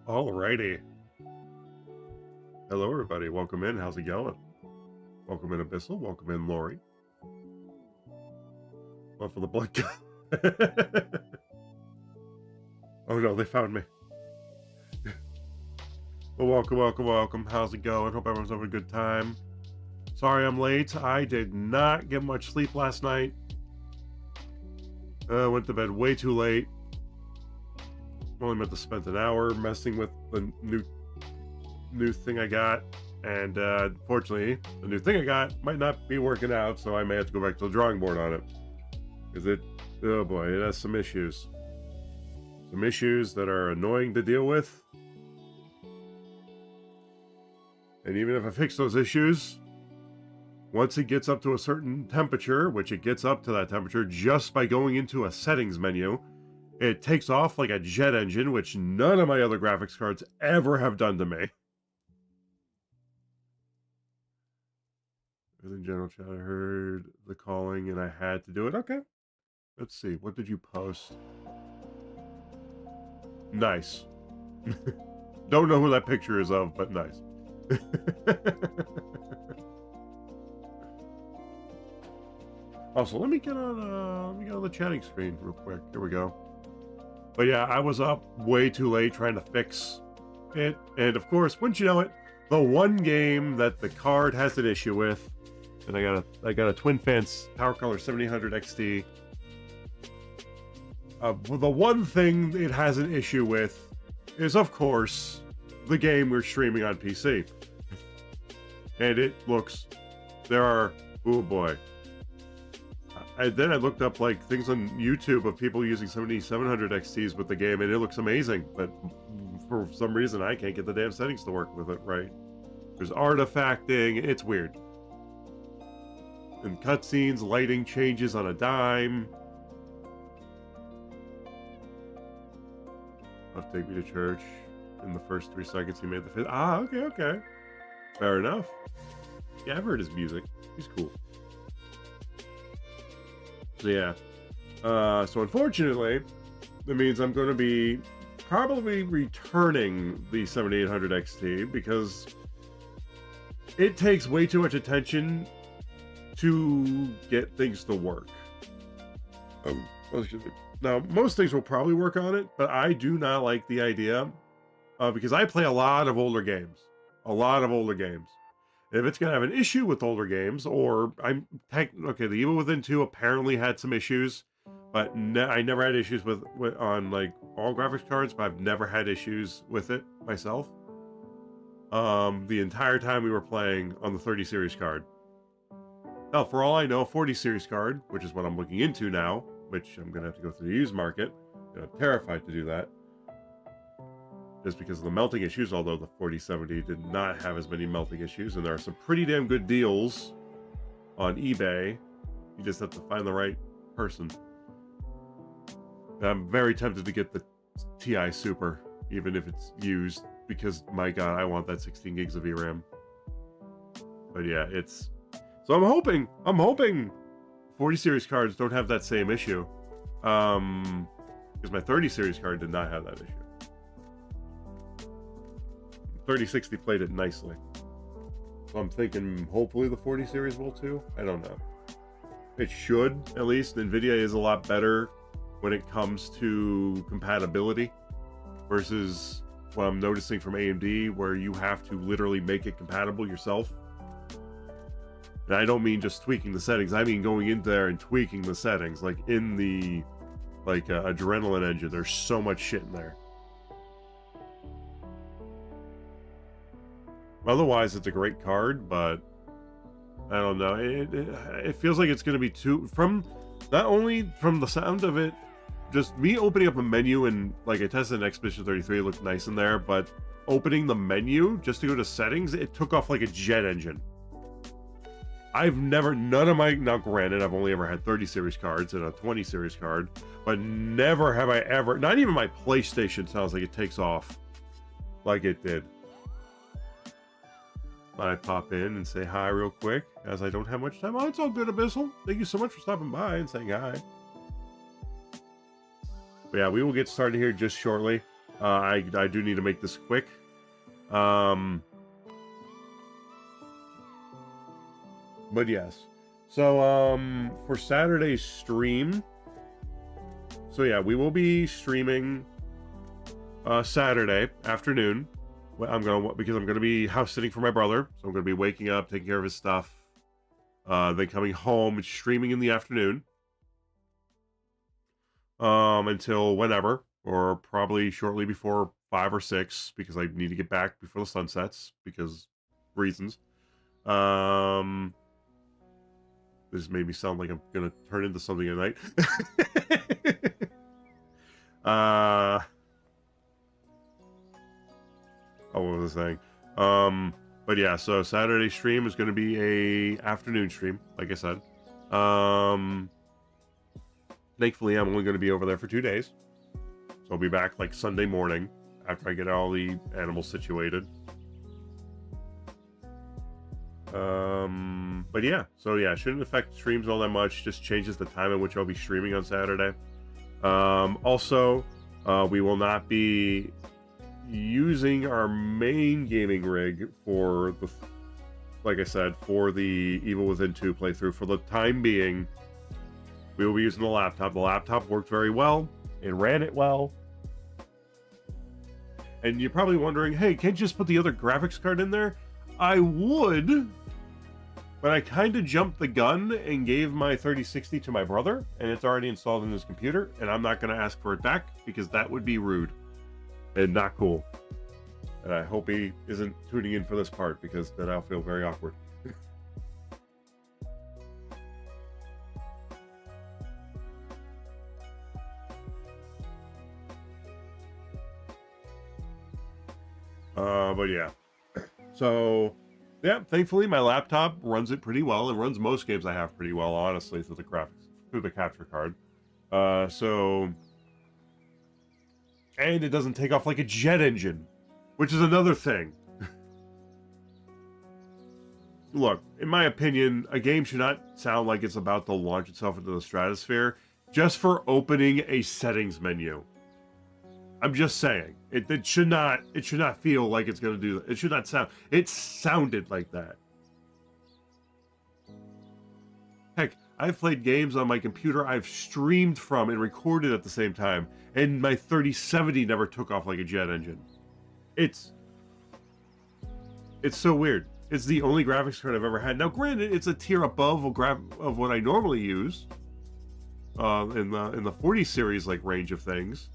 Alrighty. Hello, everybody. Welcome in. How's it going? Welcome in, Abyssal. Welcome in, Lori. Well, for the blood guy. Oh no, they found me. Well, welcome. How's it going? Hope everyone's having a good time. Sorry I'm late. I did not get much sleep last night. Went to bed way too late. Only meant to spend an hour messing with the new thing I got, and unfortunately, the new thing I got might not be working out, so I may have to go back to the drawing board on it, because oh boy, it has some issues that are annoying to deal with, and even if I fix those issues, once it gets up to a certain temperature, which it gets up to that temperature just by going into a settings menu, it takes off like a jet engine, which none of my other graphics cards ever have done to me. In general chat, I heard the calling and I had to do it. Okay. Let's see. What did you post? Nice. Don't know who that picture is of, but nice. Also, let me get on the chatting screen real quick. Here we go. But yeah, I was up way too late trying to fix it. And of course, wouldn't you know it, the one game that the card has an issue with, and I got a Twin Fans Power Color 7800 XT. Well, the one thing it has an issue with is, of course, the game we're streaming on PC. And it looks, oh boy. Then I looked up like things on YouTube of people using 7700 XTs with the game, and it looks amazing. But for some reason, I can't get the damn settings to work with it right. There's artifacting. It's weird. And cutscenes, lighting changes on a dime. I'll take me to church. In the first 3 seconds, he made the fifth. Ah, okay. Fair enough. Yeah, I've heard his music. He's cool. So yeah, so unfortunately, that means I'm going to be probably returning the 7800 XT because it takes way too much attention to get things to work. Now, most things will probably work on it, but I do not like the idea because I play a lot of older games. If it's going to have an issue with older games, or the Evil Within 2 apparently had some issues, but I never had issues with on like all graphics cards, but I've never had issues with it myself. The entire time we were playing on the 30 series card. Now, for all I know, a 40 series card, which is what I'm looking into now, which I'm going to have to go through the used market. I'm terrified to do that. Just because of the melting issues, although the 4070 did not have as many melting issues, and there are some pretty damn good deals on eBay. You just have to find the right person. I'm very tempted to get the TI Super, even if it's used, because my God, I want that 16 gigs of VRAM. But yeah, so I'm hoping 40 series cards don't have that same issue. Because my 30 series card did not have that issue. 3060 played it nicely. So I'm thinking hopefully the 40 series will too. I don't know. It should, at least. NVIDIA is a lot better when it comes to compatibility versus what I'm noticing from AMD, where you have to literally make it compatible yourself. And I don't mean just tweaking the settings. I mean going in there and tweaking the settings. Like in the Adrenaline engine, there's so much shit in there. Otherwise, it's a great card, but I don't know. It feels like it's going to be not only from the sound of it, just me opening up a menu and like I tested an Expedition 33, it looked nice in there, but opening the menu just to go to settings, it took off like a jet engine. Now granted, I've only ever had 30 series cards and a 20 series card, but never have I ever, not even my PlayStation sounds like it takes off like it did. I pop in and say hi real quick, as I don't have much time. Oh, it's all good, Abyssal. Thank you so much for stopping by and saying hi. But yeah, we will get started here just shortly. I do need to make this quick. But yes. So, for Saturday's stream, so yeah, we will be streaming Saturday afternoon. Because I'm gonna be house sitting for my brother, so I'm gonna be waking up, taking care of his stuff, then coming home and streaming in the afternoon, until whenever, or probably shortly before 5 or 6, because I need to get back before the sun sets because reasons. This made me sound like I'm gonna turn into something at night. Oh, what was I saying? But yeah, so Saturday stream is going to be a afternoon stream, like I said. Thankfully, I'm only going to be over there for 2 days. So I'll be back like Sunday morning after I get all the animals situated. But yeah, so yeah, it shouldn't affect streams all that much. Just changes the time in which I'll be streaming on Saturday. Also, we will not be using our main gaming rig for the, like I said, for the Evil Within 2 playthrough. For the time being, we will be using the laptop. The laptop worked very well. It ran it well. And you're probably wondering, hey, can't you just put the other graphics card in there? I would, but I kind of jumped the gun and gave my 3060 to my brother, and it's already installed in his computer, and I'm not going to ask for it back because that would be rude and not cool. And I hope he isn't tuning in for this part, because then I'll feel very awkward. But yeah. So, yeah, thankfully my laptop runs it pretty well. It runs most games I have pretty well, honestly, through the capture card. And it doesn't take off like a jet engine, which is another thing. Look, in my opinion, a game should not sound like it's about to launch itself into the stratosphere just for opening a settings menu. I'm just saying, it should not feel like it's going to do that. It should not sound. It sounded like that. Heck, I've played games on my computer I've streamed from and recorded at the same time, and my 3070 never took off like a jet engine. It's so weird. It's the only graphics card I've ever had. Now, granted, it's a tier above of what I normally use in the 40 series like range of things.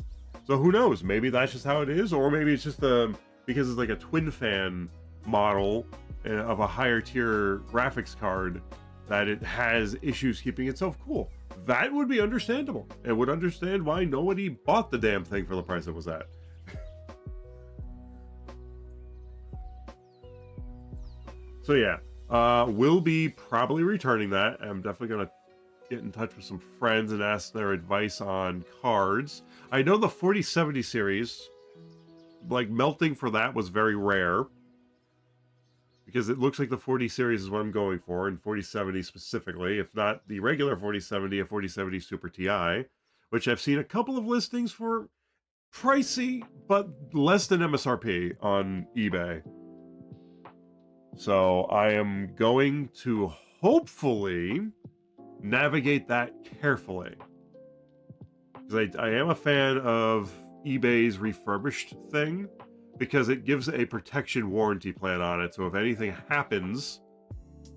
So who knows? Maybe that's just how it is, or maybe it's just because it's like a twin fan model of a higher tier graphics card that it has issues keeping itself cool. That would be understandable, and would understand why nobody bought the damn thing for the price it was at. So yeah, we'll be probably returning that. I'm definitely gonna get in touch with some friends and ask their advice on cards. I know the 4070 series like melting for that was very rare, because it looks like the 40 series is what I'm going for, and 4070 specifically, if not the regular 4070, a 4070 Super Ti, which I've seen a couple of listings for pricey, but less than MSRP on eBay. So I am going to hopefully navigate that carefully, because I am a fan of eBay's refurbished thing, because it gives a protection warranty plan on it. So if anything happens,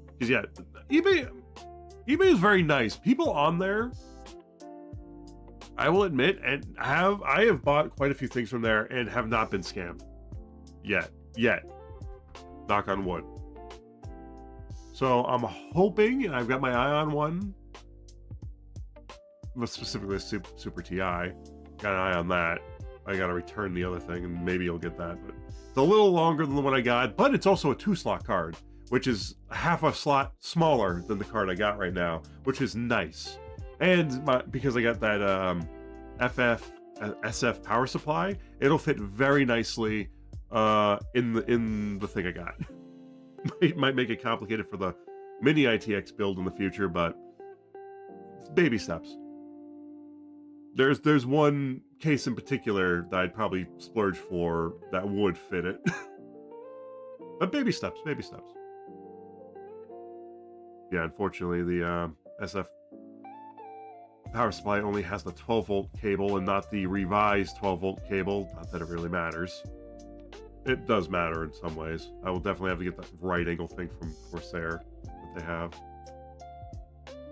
because yeah, eBay is very nice. People on there, I will admit, and I have bought quite a few things from there and have not been scammed yet. Knock on wood. So I'm hoping, and I've got my eye on one, specifically a Super Ti. Got an eye on that. I got to return the other thing, and maybe you'll get that. But it's a little longer than the one I got, but it's also a 2-slot card, which is half a slot smaller than the card I got right now, which is nice. And because I got that SF power supply, it'll fit very nicely in the thing I got. It might make it complicated for the mini ITX build in the future, but baby steps. There's one case in particular that I'd probably splurge for that would fit it. But baby steps. Yeah, unfortunately, the SF power supply only has the 12-volt cable and not the revised 12-volt cable. Not that it really matters. It does matter in some ways. I will definitely have to get that right angle thing from Corsair that they have,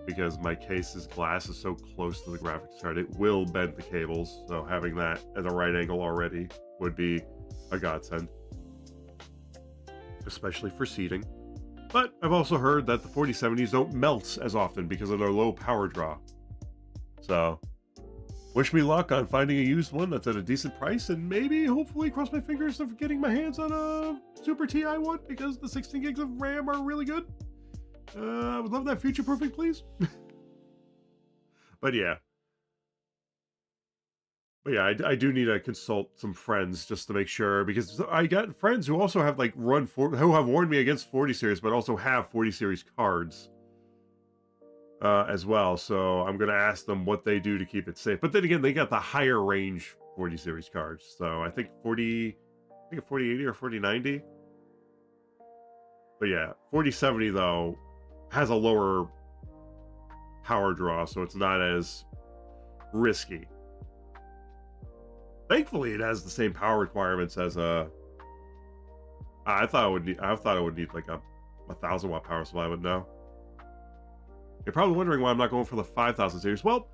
because my case's glass is so close to the graphics card, it will bend the cables. So having that at the right angle already would be a godsend, especially for seating. But I've also heard that the 4070s don't melt as often because of their low power draw. So wish me luck on finding a used one that's at a decent price, and maybe, hopefully, cross my fingers of getting my hands on a Super Ti one, because the 16 gigs of RAM are really good. I would love that future-proofing, please. But yeah, I do need to consult some friends just to make sure, because I got friends who also have who have warned me against 40 series, but also have 40 series cards as well. So I'm gonna ask them what they do to keep it safe. But then again, they got the higher range 40 series cards. So I think a 4080 or 4090. But yeah, 4070 though has a lower power draw, so it's not as risky. Thankfully, it has the same power requirements as a. I thought it would need like a 1,000-watt power supply, but no. You're probably wondering why I'm not going for the 5000 series. Well,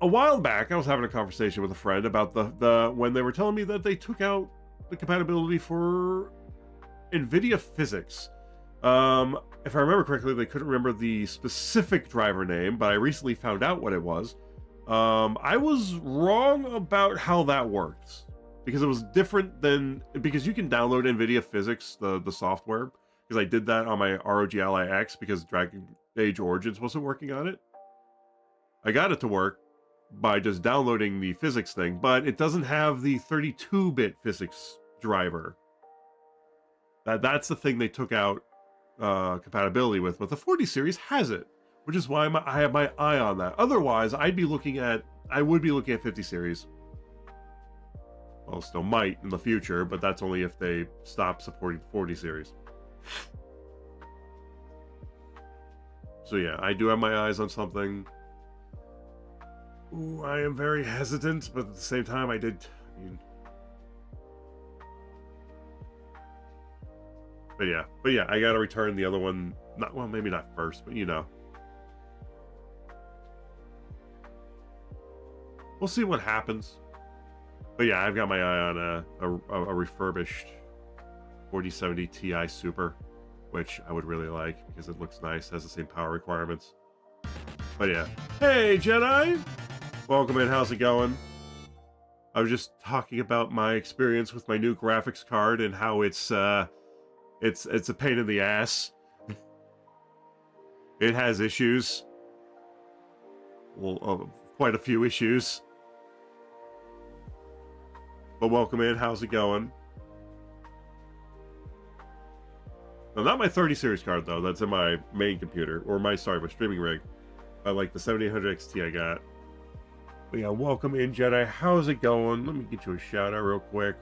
a while back, I was having a conversation with a friend about when they were telling me that they took out the compatibility for NVIDIA physics. If I remember correctly, they couldn't remember the specific driver name, but I recently found out what it was. I was wrong about how that works, because it was different because you can download NVIDIA physics, the software, because I did that on my ROG Ally X because Dragon Age Origins wasn't working on it. I got it to work by just downloading the physics thing, but it doesn't have the 32-bit physics driver. That's the thing they took out compatibility with, but the 40 series has it, which is why I have my eye on that. Otherwise, I would be looking at 50 series. Well, still might in the future, but that's only if they stop supporting the 40 series. So yeah, I do have my eyes on something. Ooh, I am very hesitant, but at the same time, But yeah, I gotta return the other one. Maybe not first, but you know. We'll see what happens. But yeah, I've got my eye on a refurbished 4070 Ti Super, which I would really like because it looks nice, has the same power requirements. But yeah. Hey, Jedi! Welcome in, how's it going? I was just talking about my experience with my new graphics card and how it's a pain in the ass. It has issues. Well, quite a few issues. But welcome in. How's it going? No, not my 30 series card though. That's in my main computer, or my streaming rig. I like the 7800 XT I got. But yeah, welcome in, Jedi. How's it going? Let me get you a shout out real quick.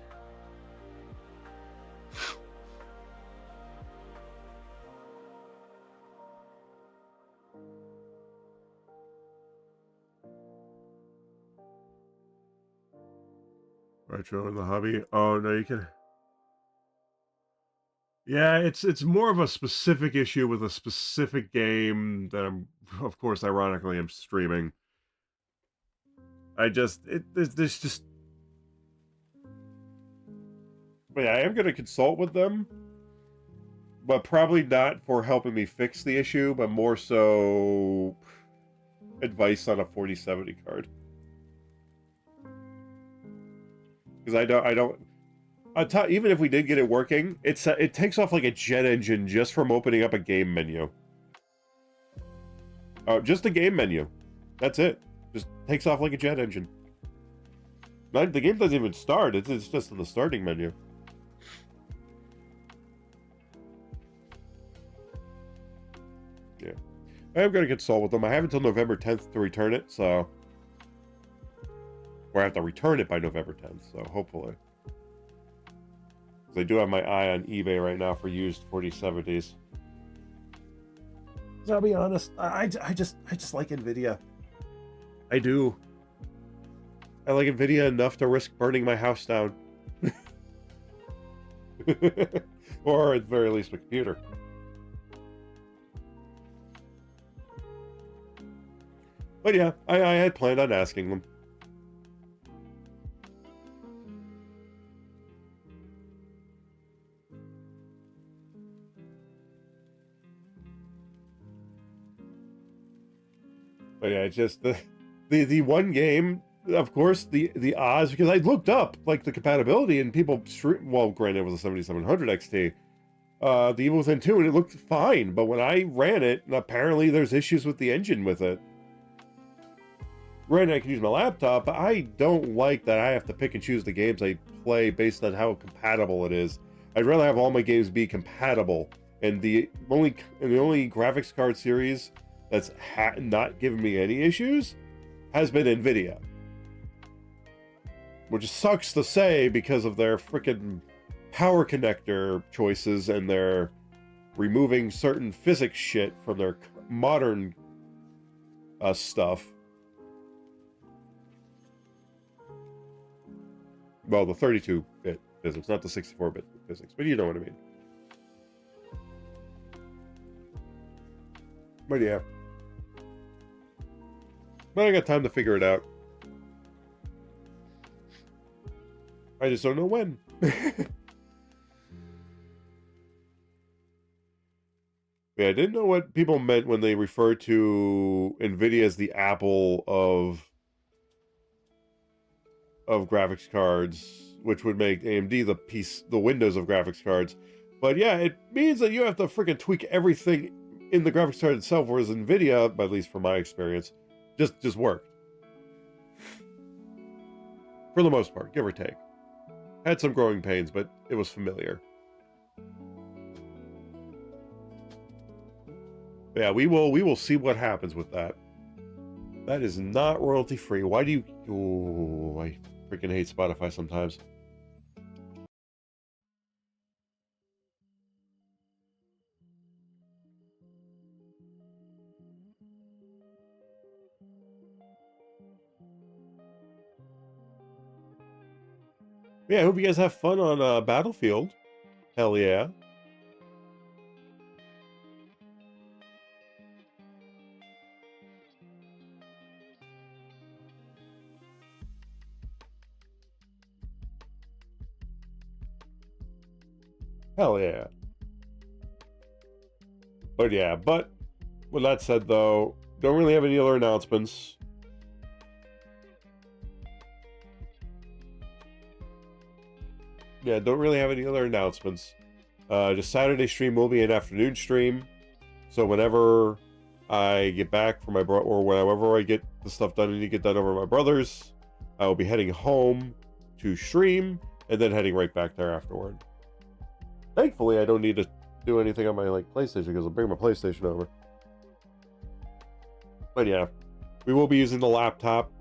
Retro in the hobby. Oh no, you can. Yeah, it's more of a specific issue with a specific game that I'm, of course, ironically, I'm streaming. There's just. But yeah, I am going to consult with them, but probably not for helping me fix the issue, but more so advice on a 4070 card. Because I don't. Even if we did get it working, it takes off like a jet engine just from opening up a game menu. Just a game menu. That's it. Just takes off like a jet engine. The game doesn't even start. It's just in the starting menu. Yeah. I am going to consult with them. I have until November 10th to return it, so... Or I have to return it by November 10th, so hopefully. Because I do have my eye on eBay right now for used 4070s. So I'll be honest, I just like NVIDIA. I do. I like NVIDIA enough to risk burning my house down. Or at the very least my computer. But yeah, I had planned on asking them. But yeah, it's just the one game, of course, the odds, because I looked up like the compatibility and people well, granted it was a 7700 XT, the Evil Within 2, and it looked fine, but when I ran it, apparently there's issues with the engine with it. Granted, I can use my laptop, but I don't like that I have to pick and choose the games I play based on how compatible it is. I'd rather have all my games be compatible, and the only graphics card series that's not giving me any issues has been NVIDIA. Which sucks to say because of their freaking power connector choices and their removing certain physics shit from their modern stuff. Well, the 32-bit physics, not the 64-bit physics, but you know what I mean. But yeah. But I got time to figure it out. I just don't know when. Yeah, I didn't know what people meant when they referred to NVIDIA as the Apple of graphics cards, which would make AMD the Windows of graphics cards. But yeah, it means that you have to freaking tweak everything in the graphics card itself, whereas NVIDIA, at least from my experience, just worked. For the most part, give or take. Had some growing pains, but it was familiar. But yeah, we will see what happens with that. That is not royalty free. Why do you... Oh, I freaking hate Spotify sometimes. Yeah, I hope you guys have fun on Battlefield. Hell yeah. Hell yeah. But yeah, with that said though, don't really have any other announcements. Yeah, don't really have any other announcements. Just Saturday stream will be an afternoon stream. So whenever I get back from my or whenever I get the stuff done I need to get done over my brother's, I will be heading home to stream, and then heading right back there afterward. Thankfully, I don't need to do anything on my like PlayStation because I'll bring my PlayStation over. But yeah, we will be using the laptop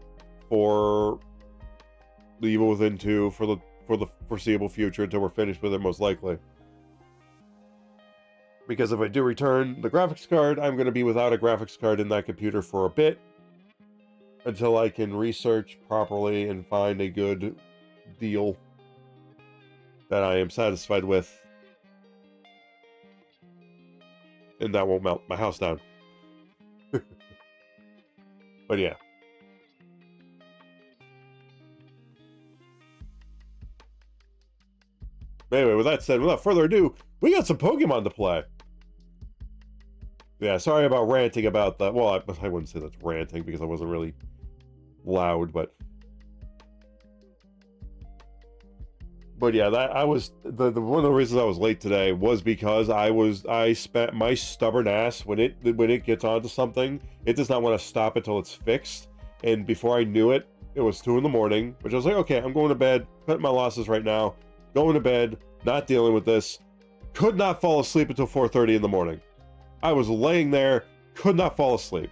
for the Evil Within 2 for the foreseeable future until we're finished with it, most likely. Because if I do return the graphics card, I'm going to be without a graphics card in that computer for a bit until I can research properly and find a good deal that I am satisfied with. And that won't melt my house down. But yeah. Anyway, with that said, without further ado, we got some Pokemon to play. Yeah, sorry about ranting about that. Well, I wouldn't say that's ranting because I wasn't really loud, but yeah, that I was the one of the reasons I was late today was because I spent my stubborn ass when it gets onto something, it does not want to stop until it's fixed. And before I knew it, it was 2 in the morning, which I was like, okay, I'm going to bed, cut my losses right now, going to bed, not dealing with this. Could not fall asleep until 4:30 in the morning. I was laying there, could not fall asleep.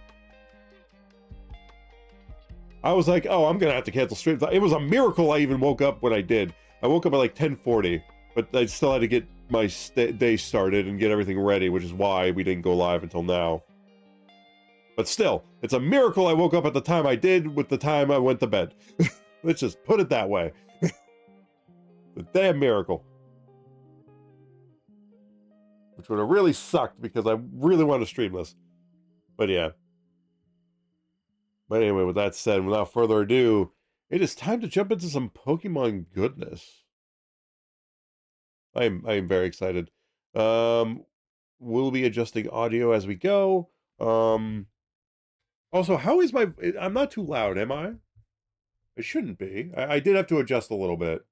I was like, oh, I'm gonna have to cancel streams. It was a miracle I even woke up when I did. I woke up at like 10:40, but I still had to get my day started and get everything ready, which is why we didn't go live until now. But still, it's a miracle I woke up at the time I did with the time I went to bed. Let's just put it that way. The damn miracle. Which would have really sucked because I really want to stream this. But yeah. But anyway, with that said, without further ado, it is time to jump into some Pokemon goodness. I am very excited. We'll be adjusting audio as we go. Also, how is my... I'm not too loud, am I? I shouldn't be. I did have to adjust a little bit.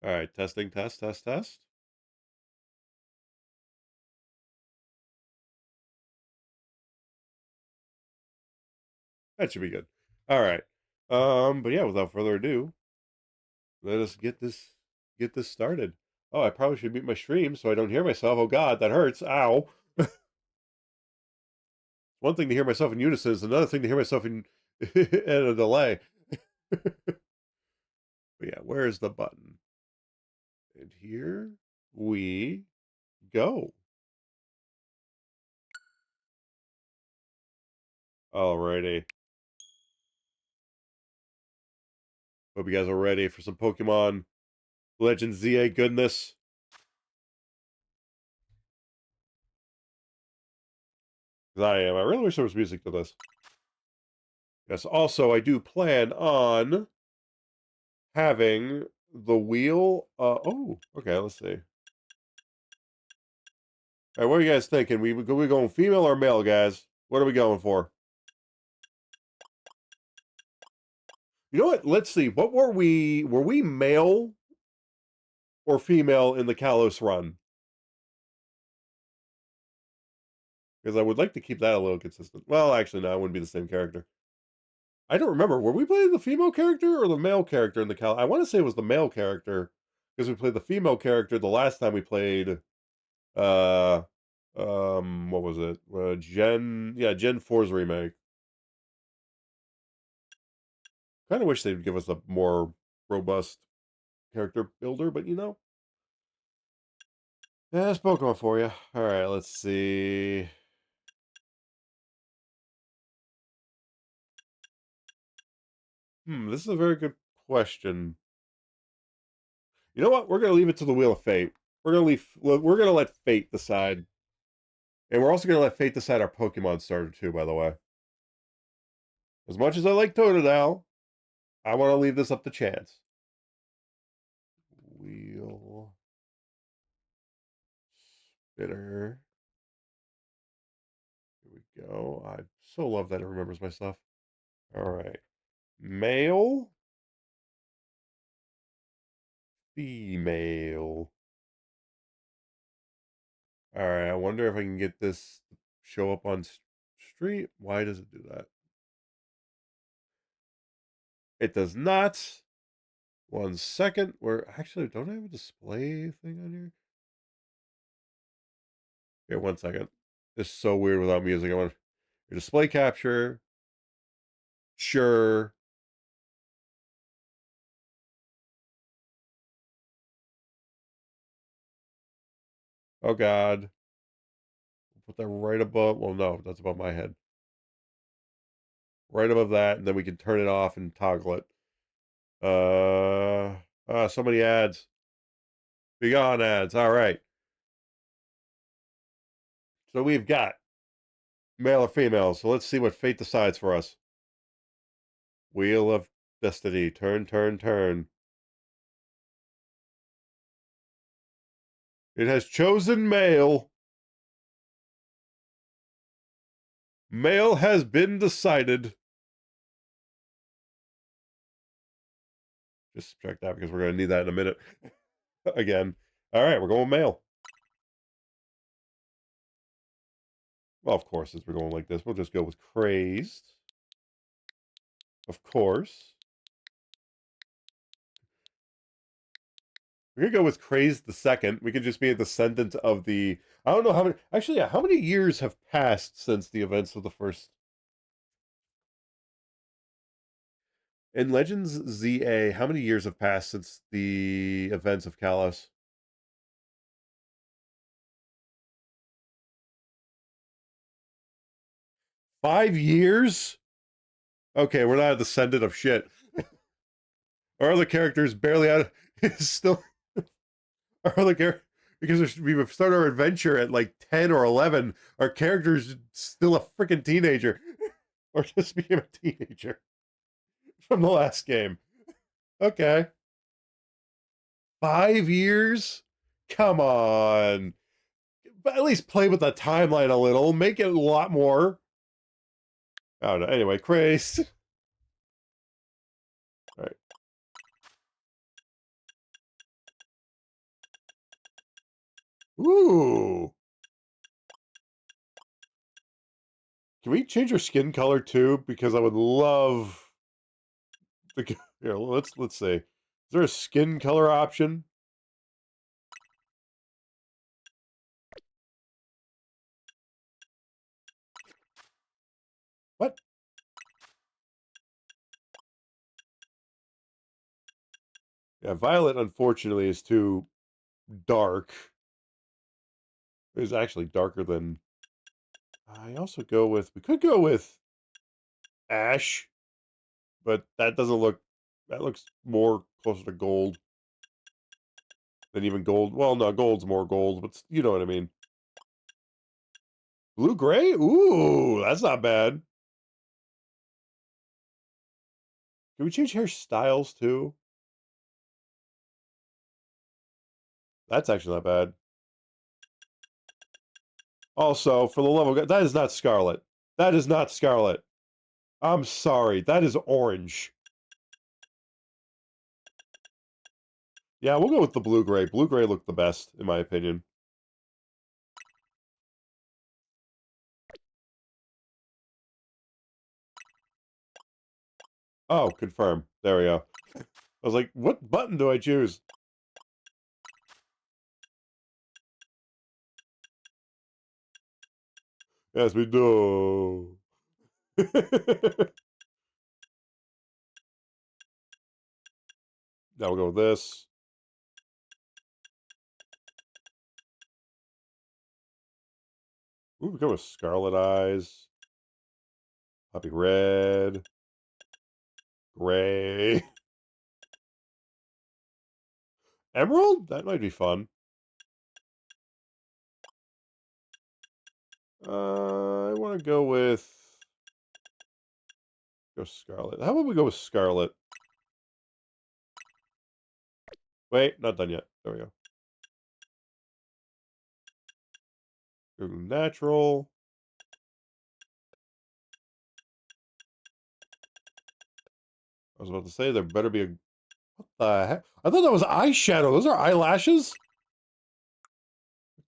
All right, testing, test. That should be good. All right. But yeah, without further ado, let us get this started. Oh, I probably should mute my stream so I don't hear myself. Oh God, that hurts. Ow. One thing to hear myself in unison is another thing to hear myself in at a delay. But yeah, where is the button? And here we go. Alrighty. Hope you guys are ready for some Pokemon Legend ZA goodness. I am. I really wish there was music to this. Yes, also, I do plan on having the wheel. Oh, okay, let's see. All right, what are you guys thinking? We going female or male, guys? What are we going for? You know what? Let's see. What were we? Were we male or female in the Kalos run? Because I would like to keep that a little consistent. Well, actually, no, it wouldn't be the same character. I don't remember. Were we playing the female character or the male character in the Cal? I want to say it was the male character because we played the female character the last time we played. Uh, what was it? Gen 4's remake. Kind of wish they'd give us a more robust character builder, but you know. Yeah, that's Pokemon for you. All right, let's see. This is a very good question. You know what? We're gonna leave it to the Wheel of Fate. We're gonna let Fate decide, and we're also gonna let Fate decide our Pokemon starter too. By the way, as much as I like Totodile, I want to leave this up to chance. Wheel spinner. Here we go. I so love that it remembers my stuff. All right, male, female. All right, I wonder if I can get this show up on street. Why does it do that? It does not. 1 second. Where actually don't I have a display thing on here? Here, 1 second. It's so weird without music. I want your display capture. Sure. Oh God. Put that right above. Well, no, that's above my head. Right above that, and then we can turn it off and toggle it. So many ads. Be gone ads. All right. So we've got male or female. So let's see what fate decides for us. Wheel of Destiny. Turn, turn, turn. It has chosen male. Male has been decided. Just subtract that because we're going to need that in a minute. Again. All right, we're going male. Well, of course, since we're going like this, we'll just go with crazed. Of course. We're going to go with crazed the second. We could just be a descendant of the... I don't know how many... Actually, yeah, how many years have passed since the events of the first... In Legends ZA, how many years have passed since the events of Kalos? 5 years? Okay, we're not a descendant of shit. Our other characters barely out. Still, our other character because we've started our adventure at like 10 or 11. Our character's still a freaking teenager, or just became a teenager from the last game. Okay, 5 years. Come on, but at least play with the timeline a little. Make it a lot more. I don't know. Anyway, crazed. All right. Ooh. Can we change our skin color too? Because I would love the here, let's see. Is there a skin color option? What? Yeah, violet unfortunately is too dark. It's actually darker than I also go with we could go with ash, but that doesn't look that looks more closer to gold than even gold. Well, no, gold's more gold, but you know what I mean. Blue gray? Ooh, that's not bad. Can we change hairstyles too? That's actually not bad. Also, for the love of God, that is not scarlet. That is not scarlet. I'm sorry, that is orange. Yeah, we'll go with the blue-gray. Blue-gray looked the best, in my opinion. Oh, confirm. There we go. I was like, what button do I choose? Yes, we do. Now we'll go with this. Ooh, we go with scarlet eyes. Poppy red. Gray. Emerald? That might be fun. I want to go with... Go scarlet. How about we go with scarlet? Wait, not done yet. There we go. Go natural. I was about to say there better be a... What the heck? I thought that was eyeshadow. Those are eyelashes?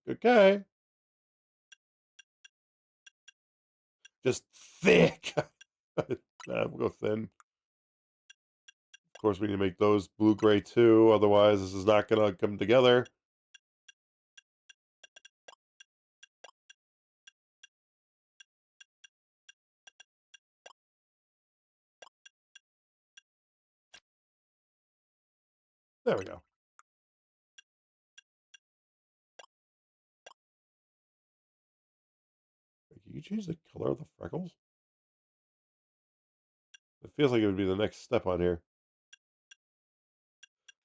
Okay. Just thick. We'll go thin. Of course, we need to make those blue-gray too. Otherwise, this is not going to come together. There we go. Can you change the color of the freckles? It feels like it would be the next step on here.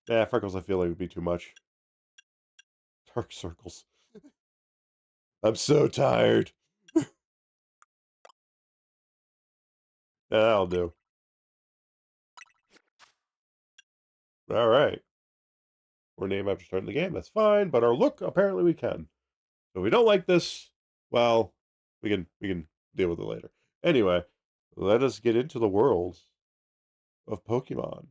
Yeah, freckles I feel like would be too much. Dark circles. I'm so tired. Yeah, that'll do. All right. We're named after starting the game. That's fine, but our look, apparently we can. So if we don't like this, well, we can deal with it later. Anyway, let us get into the world of Pokemon.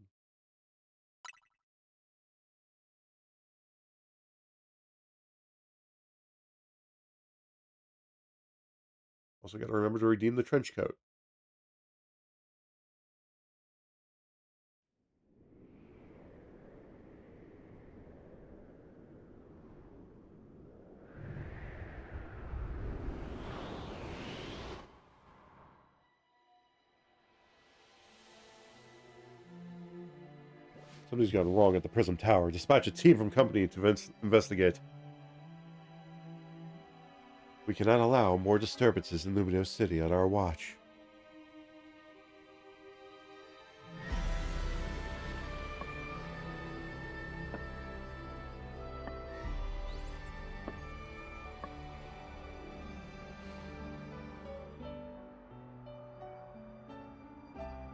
Also got to remember to redeem the trench coat. Something's gone wrong at the Prism Tower. Dispatch a team from company to investigate. We cannot allow more disturbances in Luminos City on our watch.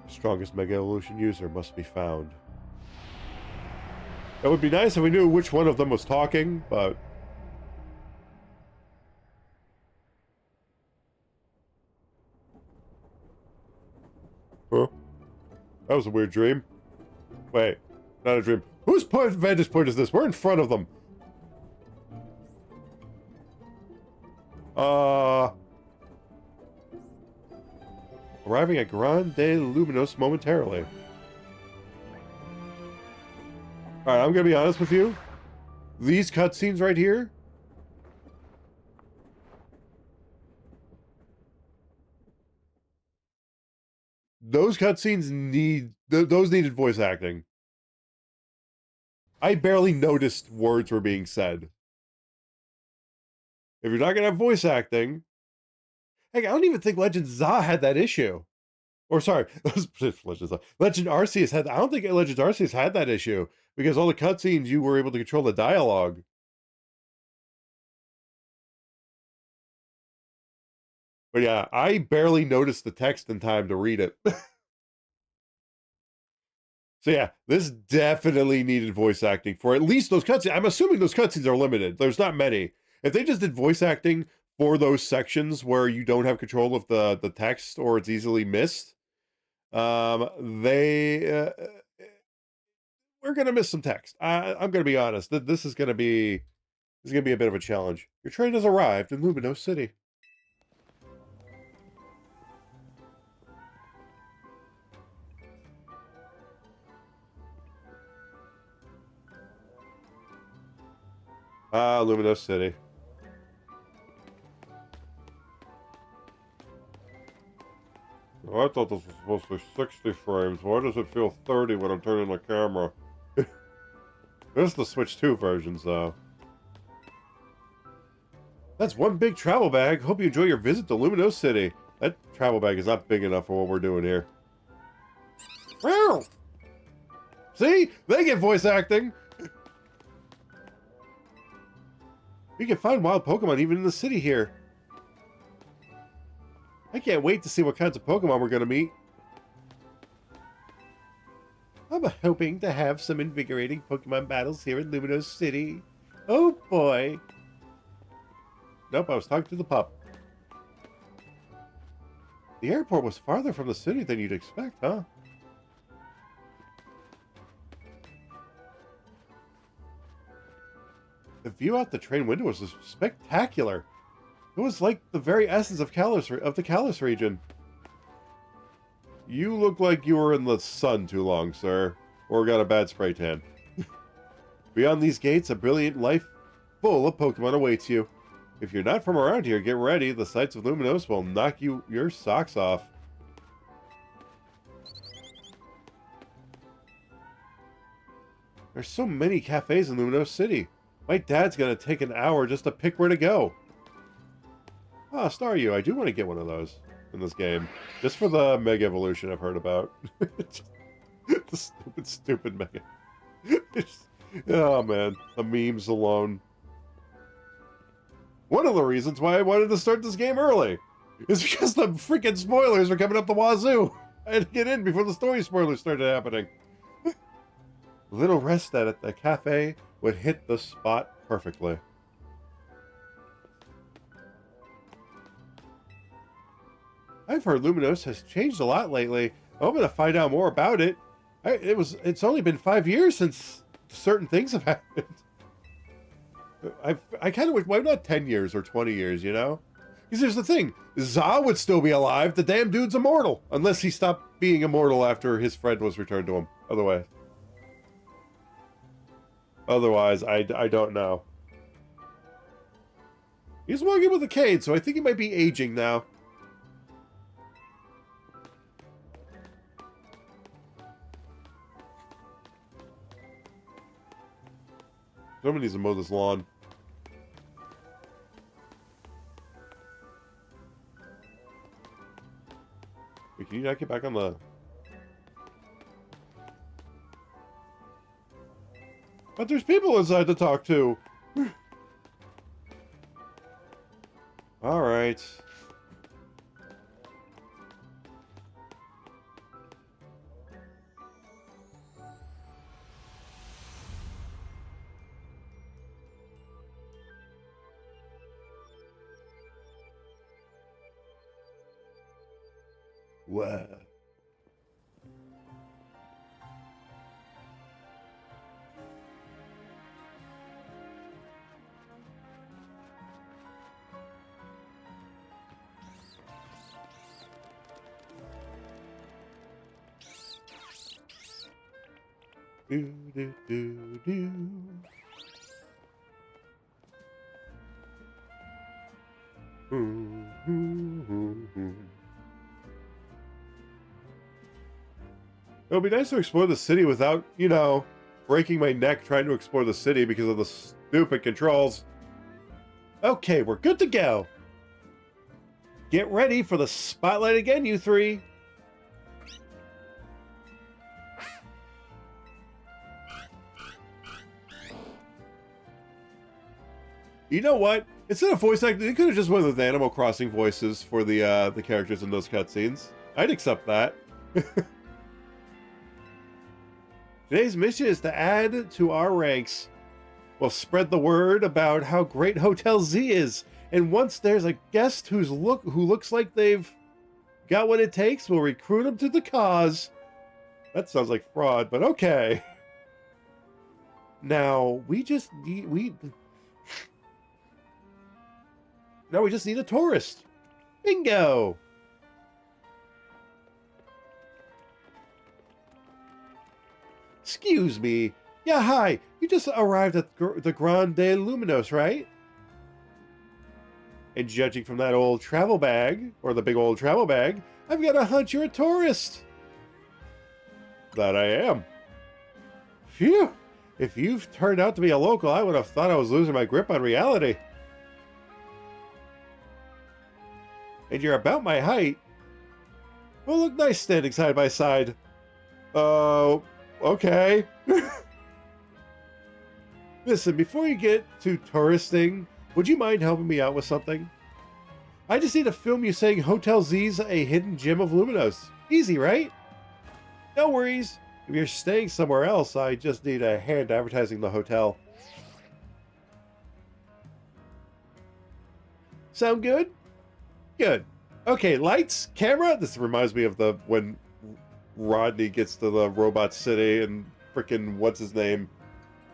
The strongest Mega Evolution user must be found. It would be nice if we knew which one of them was talking, but... Huh? That was a weird dream. Wait, not a dream. Whose vantage point is this? We're in front of them. Arriving at Grande Luminos momentarily. Alright, I'm gonna be honest with you. These cutscenes right here. Those cutscenes those needed voice acting. I barely noticed words were being said. If you're not gonna have voice acting, heck, I don't even think Legend Za had that issue. Or sorry, Legend Arceus had. I don't think Legend Arceus had that issue because all the cutscenes you were able to control the dialogue. But yeah, I barely noticed the text in time to read it. So yeah, this definitely needed voice acting for at least those cutscenes. I'm assuming those cutscenes are limited. There's not many. If they just did voice acting for those sections where you don't have control of the text or it's easily missed, they we're gonna miss some text. I'm gonna be honest. This is gonna be a bit of a challenge. Your train has arrived in Luminos City. Ah, Luminos City. Oh, I thought this was supposed to be 60 frames. Why does it feel 30 when I'm turning the camera? This is the Switch 2 versions, though. That's one big travel bag. Hope you enjoy your visit to Luminos City. That travel bag is not big enough for what we're doing here. See? They get voice acting. You can find wild Pokemon even in the city here. I can't wait to see what kinds of Pokemon we're going to meet. I'm hoping to have some invigorating Pokemon battles here in Luminos City. Oh boy. Nope, I was talking to the pup. The airport was farther from the city than you'd expect, huh? The view out the train window was spectacular. It was like the very essence of the Kalos region. You look like you were in the sun too long, sir, or got a bad spray tan. Beyond these gates, a brilliant life full of Pokemon awaits you. If you're not from around here, get ready. The sights of Luminos will knock your socks off. There's so many cafes in Luminos City. My dad's gonna take an hour just to pick where to go. Ah, Staryu, I do want to get one of those in this game. Just for the Mega Evolution I've heard about. The stupid Mega. Oh man, the memes alone. One of the reasons why I wanted to start this game early is because the freaking spoilers are coming up the wazoo. I had to get in before the story spoilers started happening. Little rest at the cafe would hit the spot perfectly. I've heard Luminos has changed a lot lately. I'm going to find out more about it. It's only been 5 years since certain things have happened. I kind of wish, why not 10 years or 20 years, you know? Because here's the thing, Za would still be alive. The damn dude's immortal. Unless he stopped being immortal after his friend was returned to him. Otherwise, I don't know. He's walking with a cane, so I think he might be aging now. Somebody needs to mow this lawn. Wait, can you not get back on the... But there's people inside to talk to. Alright. Wow. Do, do, do, do. It would be nice to explore the city without, you know, breaking my neck trying to explore the city because of the stupid controls. Okay, we're good to go. Get ready for the spotlight again, you three. You know what? Instead of voice acting, they could have just went with Animal Crossing voices for the characters in those cutscenes. I'd accept that. Today's mission is to add to our ranks. We'll spread the word about how great Hotel Z is, and once there's a guest who looks like they've got what it takes, we'll recruit them to the cause. That sounds like fraud, but okay. Now we just need a tourist. Bingo. Excuse me. Yeah, hi. You just arrived at the Grande Luminos, right? And judging from that old travel bag, or the big old travel bag, I've got a hunch you're a tourist. That I am. Phew. If you've turned out to be a local, I would have thought I was losing my grip on reality. And you're about my height. Well, look nice standing side by side. Okay. Listen, before you get to touristing, would you mind helping me out with something? I just need to film you saying Hotel Z's a hidden gem of Luminos. Easy, right? No worries. If you're staying somewhere else, I just need a hand advertising the hotel. Sound good? Good. Okay, lights, camera. This reminds me of when Rodney gets to the robot city and frickin' what's his name,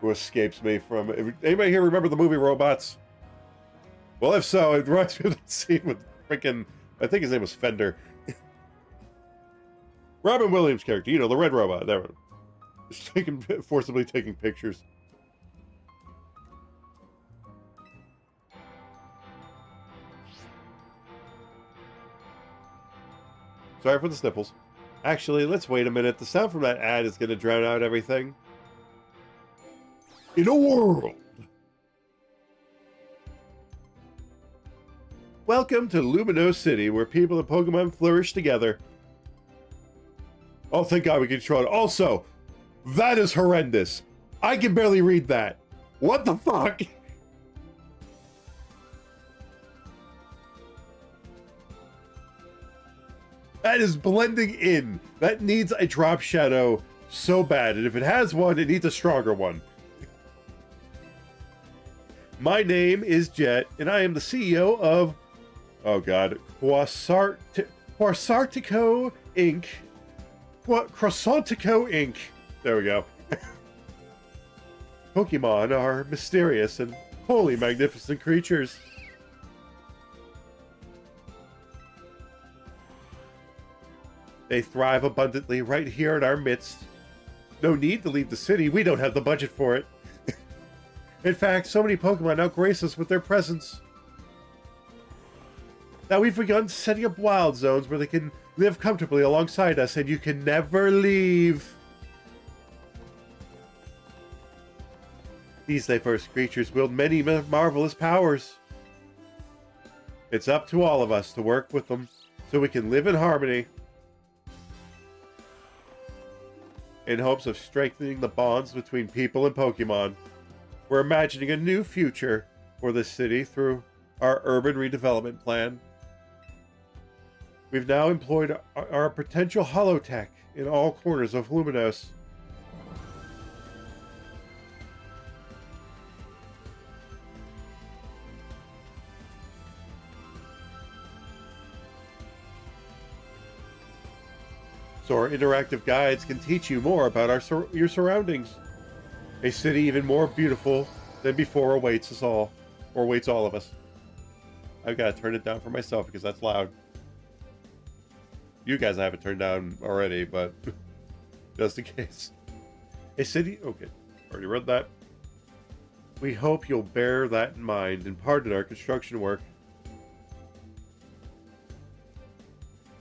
who escapes me from. Anybody here remember the movie Robots? Well, if so, it reminds me of that scene with freaking, I think his name was Fender. Robin Williams' character, you know, the red robot. There, just forcibly taking pictures. Sorry for the sniffles. Actually, let's wait a minute. The sound from that ad is going to drown out everything. In a world. Welcome to Lumino City, where people and Pokemon flourish together. Oh, thank God we can control it. Also, that is horrendous. I can barely read that. What the fuck? That is blending in. That needs a drop shadow so bad. And if it has one, it needs a stronger one. My name is Jet, and I am the CEO of, oh God, Croissantico Inc. Croissantico Inc. There we go. Pokemon are mysterious and wholly magnificent creatures. They thrive abundantly right here in our midst. No need to leave the city. We don't have the budget for it. In fact, so many Pokemon now grace us with their presence. Now we've begun setting up wild zones where they can live comfortably alongside us, and you can never leave. These diverse creatures wield many marvelous powers. It's up to all of us to work with them so we can live in harmony. In hopes of strengthening the bonds between people and Pokemon, we're imagining a new future for this city through our urban redevelopment plan. We've now employed our potential holotech in all corners of Luminos. So our interactive guides can teach you more about your surroundings. A city even more beautiful than before awaits us all, or awaits all of us. I've got to turn it down for myself because that's loud. You guys I have it turned down already, but just in case. A city, okay, already read that. We hope you'll bear that in mind and pardon our construction work.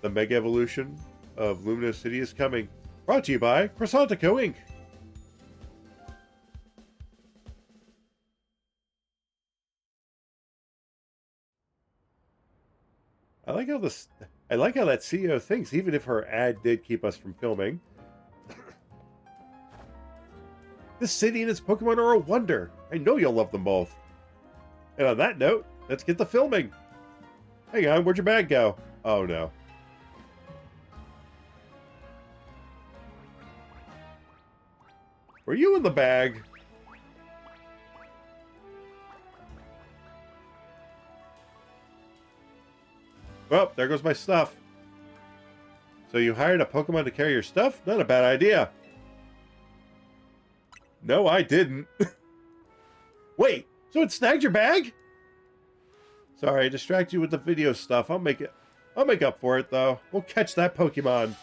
The Mega Evolution of Lumino City is coming. Brought to you by Croissantico Inc. I like how that CEO thinks, even if her ad did keep us from filming. This city and its Pokemon are a wonder. I know you'll love them both. And on that note, let's get to filming. Hang on, where'd your bag go? Oh no. Were you in the bag? Well, there goes my stuff. So you hired a Pokemon to carry your stuff? Not a bad idea. No, I didn't. Wait, so it snagged your bag? Sorry, I distracted you with the video stuff. I'll make up for it, though. We'll catch that Pokemon.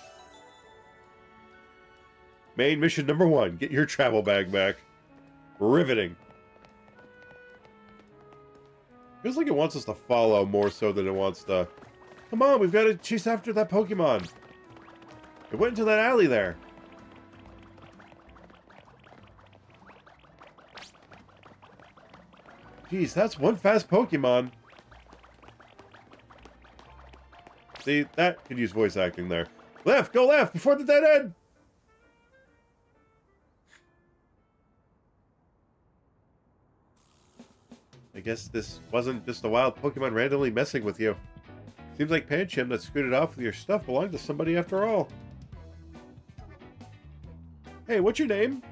Main mission number 1, get your travel bag back. Riveting. Feels like it wants us to follow more so than it wants to... Come on, we've got to chase after that Pokemon. It went into that alley there. Jeez, that's one fast Pokemon. See, that could use voice acting there. Left, go left, before the dead end! I guess this wasn't just a wild Pokemon randomly messing with you. Seems like Pancham that scooted off with your stuff belonged to somebody after all. Hey, what's your name?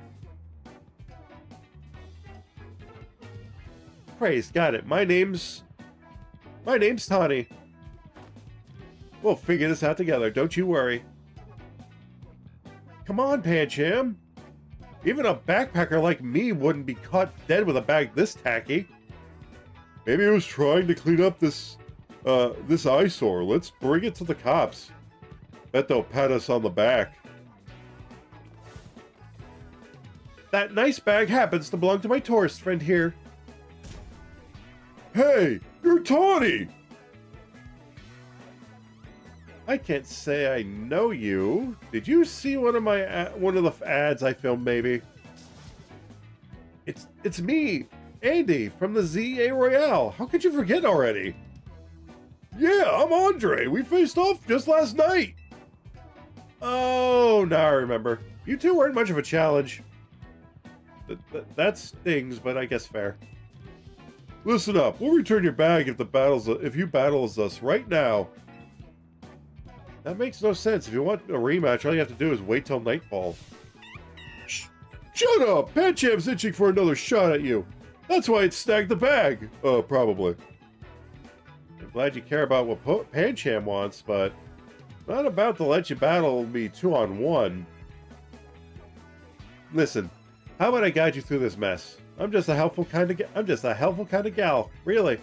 Praise, got it. My name's Tawny. We'll figure this out together, don't you worry. Come on, Pancham. Even a backpacker like me wouldn't be caught dead with a bag this tacky. Maybe it was trying to clean up this eyesore. Let's bring it to the cops. Bet they'll pat us on the back. That nice bag happens to belong to my tourist friend here. Hey, you're Tawny! I can't say I know you. Did you see one of the ads I filmed, maybe? It's me, Andy, from the ZA Royale. How could you forget already? Yeah, I'm Andre. We faced off just last night. Oh, now I remember. You two weren't much of a challenge. That stings, but I guess fair. Listen up. We'll return your bag if you battle us right now. That makes no sense. If you want a rematch, all you have to do is wait till nightfall. Shut up! Pancham's itching for another shot at you. That's why it snagged the bag. Probably. I'm glad you care about what Pancham wants, but I'm not about to let you battle me 2-on-1. Listen, how about I guide you through this mess? I'm just a helpful kind of gal, really.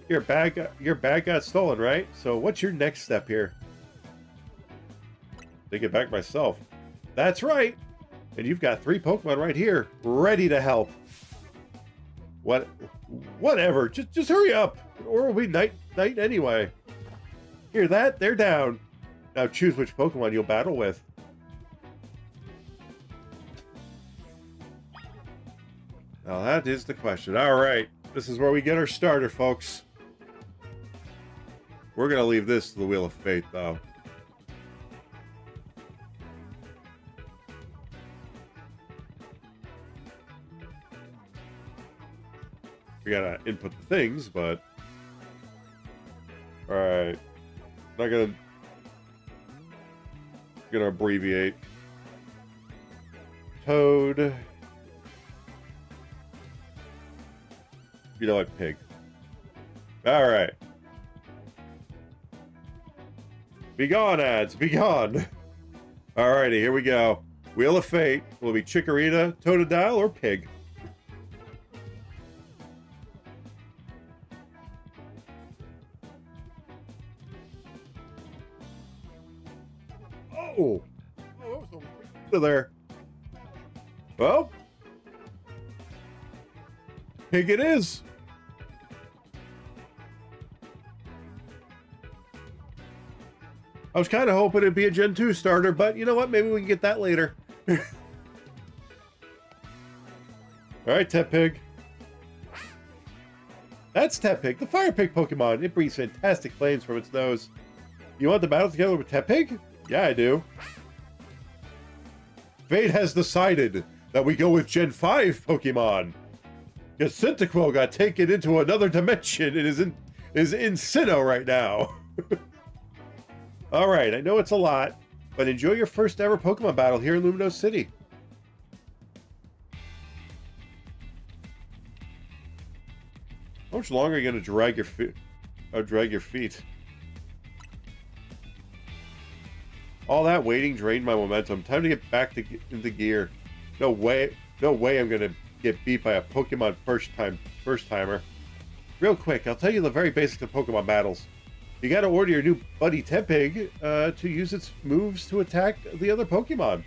Your bag got stolen, right? So what's your next step here? Take it back myself. That's right. And you've got 3 Pokemon right here, ready to help. Whatever. Just hurry up, or it'll be night anyway. Hear that? They're down. Now choose which Pokemon you'll battle with. Now that is the question. All right, this is where we get our starter, folks. We're gonna leave this to the Wheel of Fate, though. We gotta input the things, but all right, not gonna abbreviate. Toad. You know what, Pig. All right. Be gone, ads. Be gone. All righty, here we go. Wheel of Fate. Will it be Chikorita, Totodile, or Pig? Oh, that was over there. Well, Pig it is. I was kind of hoping it'd be a Gen 2 starter, but you know what? Maybe we can get that later. All right, Tepig. That's Tepig, the Fire Pig Pokemon. It breathes fantastic flames from its nose. You want to battle together with Tepig? Yeah, I do. Fate has decided that we go with Gen 5 Pokemon. Because Cyndaquil got taken into another dimension and is in Sinnoh right now. Alright, I know it's a lot, but enjoy your first ever Pokemon battle here in Lumino City. How much longer are you going to drag your feet? All that waiting drained my momentum. Time to get back into gear. No way I'm going to get beat by a Pokemon first timer. Real quick, I'll tell you the very basics of Pokemon battles. You gotta order your new buddy Tepig to use its moves to attack the other Pokemon.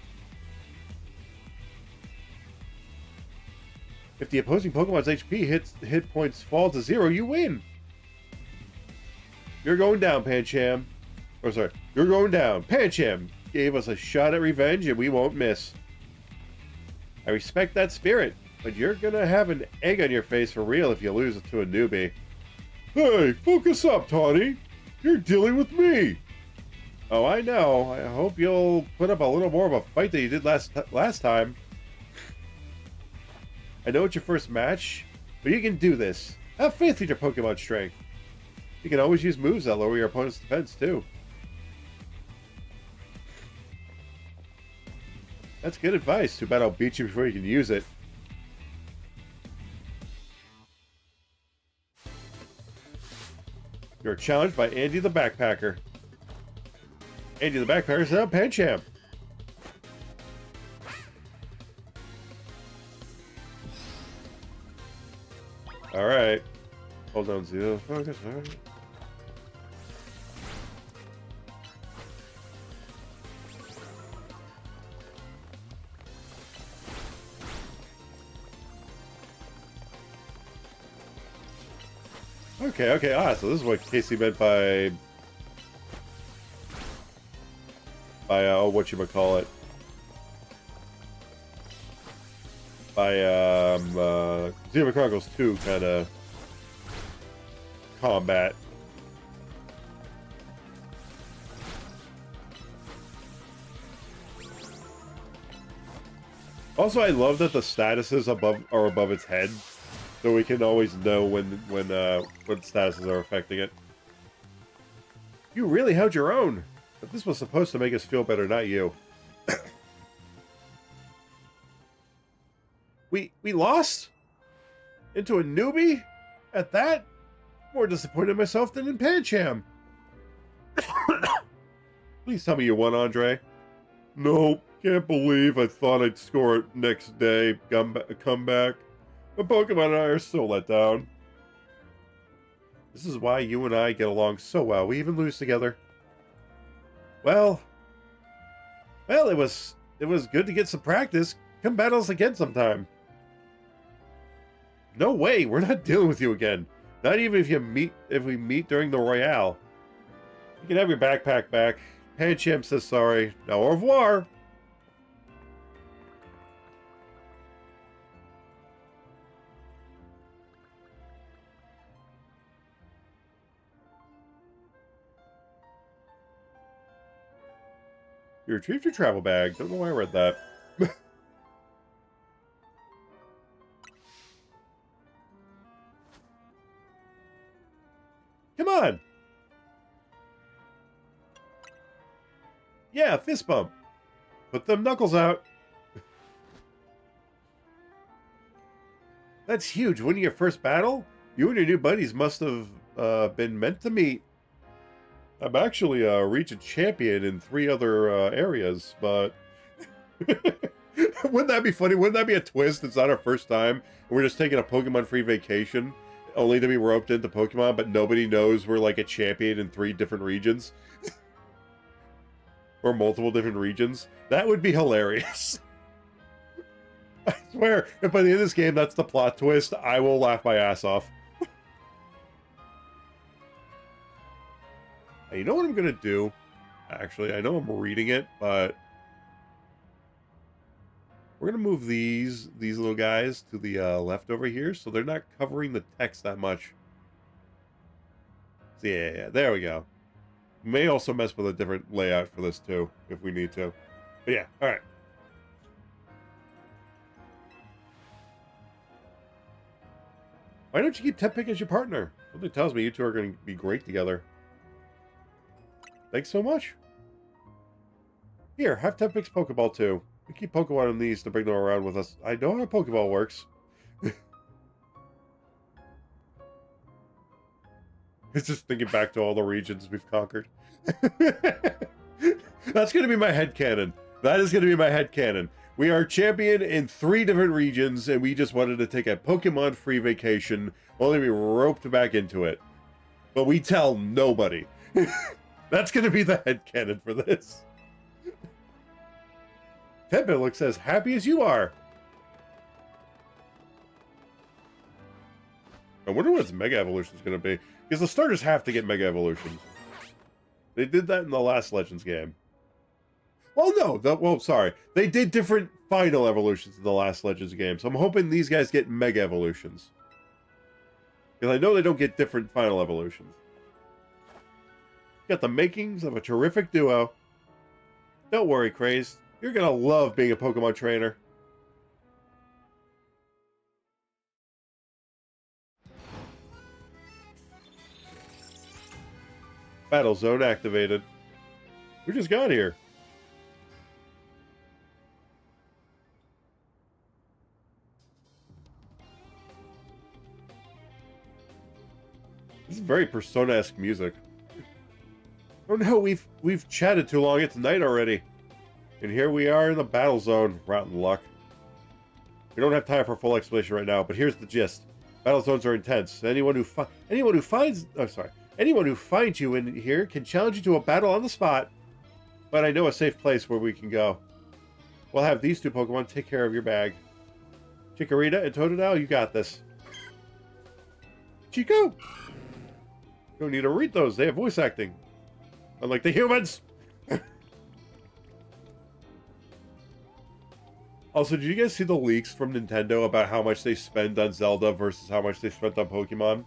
If the opposing Pokemon's HP hit points fall to 0, you win. You're going down, Pancham. Oh, sorry. You're going down. Pancham gave us a shot at revenge, and we won't miss. I respect that spirit, but you're gonna have an egg on your face for real if you lose it to a newbie. Hey, focus up, Tawny. You're dealing with me. Oh, I know. I hope you'll put up a little more of a fight than you did last time. I know it's your first match, but you can do this. Have faith in your Pokemon strength. You can always use moves that lower your opponent's defense, too. That's good advice. Too bad I'll beat you before you can use it. You're challenged by Andy the Backpacker. Andy the Backpacker is now Pancham. Alright. Hold down zero focus. All right. Okay, okay. Ah, so this is what Casey meant by whatchamacallit. By Xenoblade Chronicles 2 kind of combat. Also, I love that the statuses are above its head, so we can always know when statuses are affecting it. You really held your own, but this was supposed to make us feel better, not you. We lost into a newbie at that. More disappointed in myself than in Pancham. Please tell me you won, Andre. Nope. Can't believe I thought I'd score it next day. Come back. But Pokemon and I are still let down. This is why you and I get along so well. We even lose together. Well, it was good to get some practice. Come battle us again sometime. No way. We're not dealing with you again. Not even if we meet during the Royale. You can have your backpack back. Pancham says sorry. Au revoir. You retrieved your travel bag. Don't know why I read that. Come on. Yeah, fist bump. Put them knuckles out. That's huge. Winning your first battle? You and your new buddies must have been meant to meet. I'm actually a region champion in 3 other areas, but wouldn't that be funny? Wouldn't that be a twist? It's not our first time, and we're just taking a Pokemon-free vacation, only to be roped into Pokemon, but nobody knows we're like a champion in 3 different regions. Or multiple different regions. That would be hilarious. I swear, if by the end of this game that's the plot twist, I will laugh my ass off. You know what I'm gonna do? Actually, I know I'm reading it, but we're gonna move these little guys to the left over here, so they're not covering the text that much. So yeah, there we go. May also mess with a different layout for this too, if we need to. But yeah, all right. Why don't you keep Teppick as your partner? Something tells me you two are going to be great together. Thanks so much. Here, have Teppick's Pokeball too. We keep Pokemon on these to bring them around with us. I know how Pokeball works. It's just thinking back to all the regions we've conquered. That's going to be my headcanon. That is going to be my headcanon. We are champion in 3 different regions, and we just wanted to take a Pokemon-free vacation, only to be roped back into it. But we tell nobody. That's going to be the headcanon for this. Tempe looks as happy as you are. I wonder what its Mega Evolution is going to be. Because the starters have to get Mega Evolutions. They did that in the last Legends game. Well, no. Sorry. They did different final evolutions in the last Legends game. So I'm hoping these guys get Mega Evolutions. Because I know they don't get different final evolutions. Got the makings of a terrific duo. Don't worry, Craze. You're going to love being a Pokemon trainer. Battle zone activated. We just got here. This is very Persona-esque music. Oh no, we've chatted too long. It's night already. And here we are in the battle zone. Rotten luck. We don't have time for a full explanation right now, but here's the gist. Battle zones are intense. Anyone who finds you in here can challenge you to a battle on the spot. But I know a safe place where we can go. We'll have these two Pokemon take care of your bag. Chikorita and Totodile, you got this. Chico! Don't need to read those. They have voice acting. Unlike the humans! Also, did you guys see the leaks from Nintendo about how much they spend on Zelda versus how much they spent on Pokemon?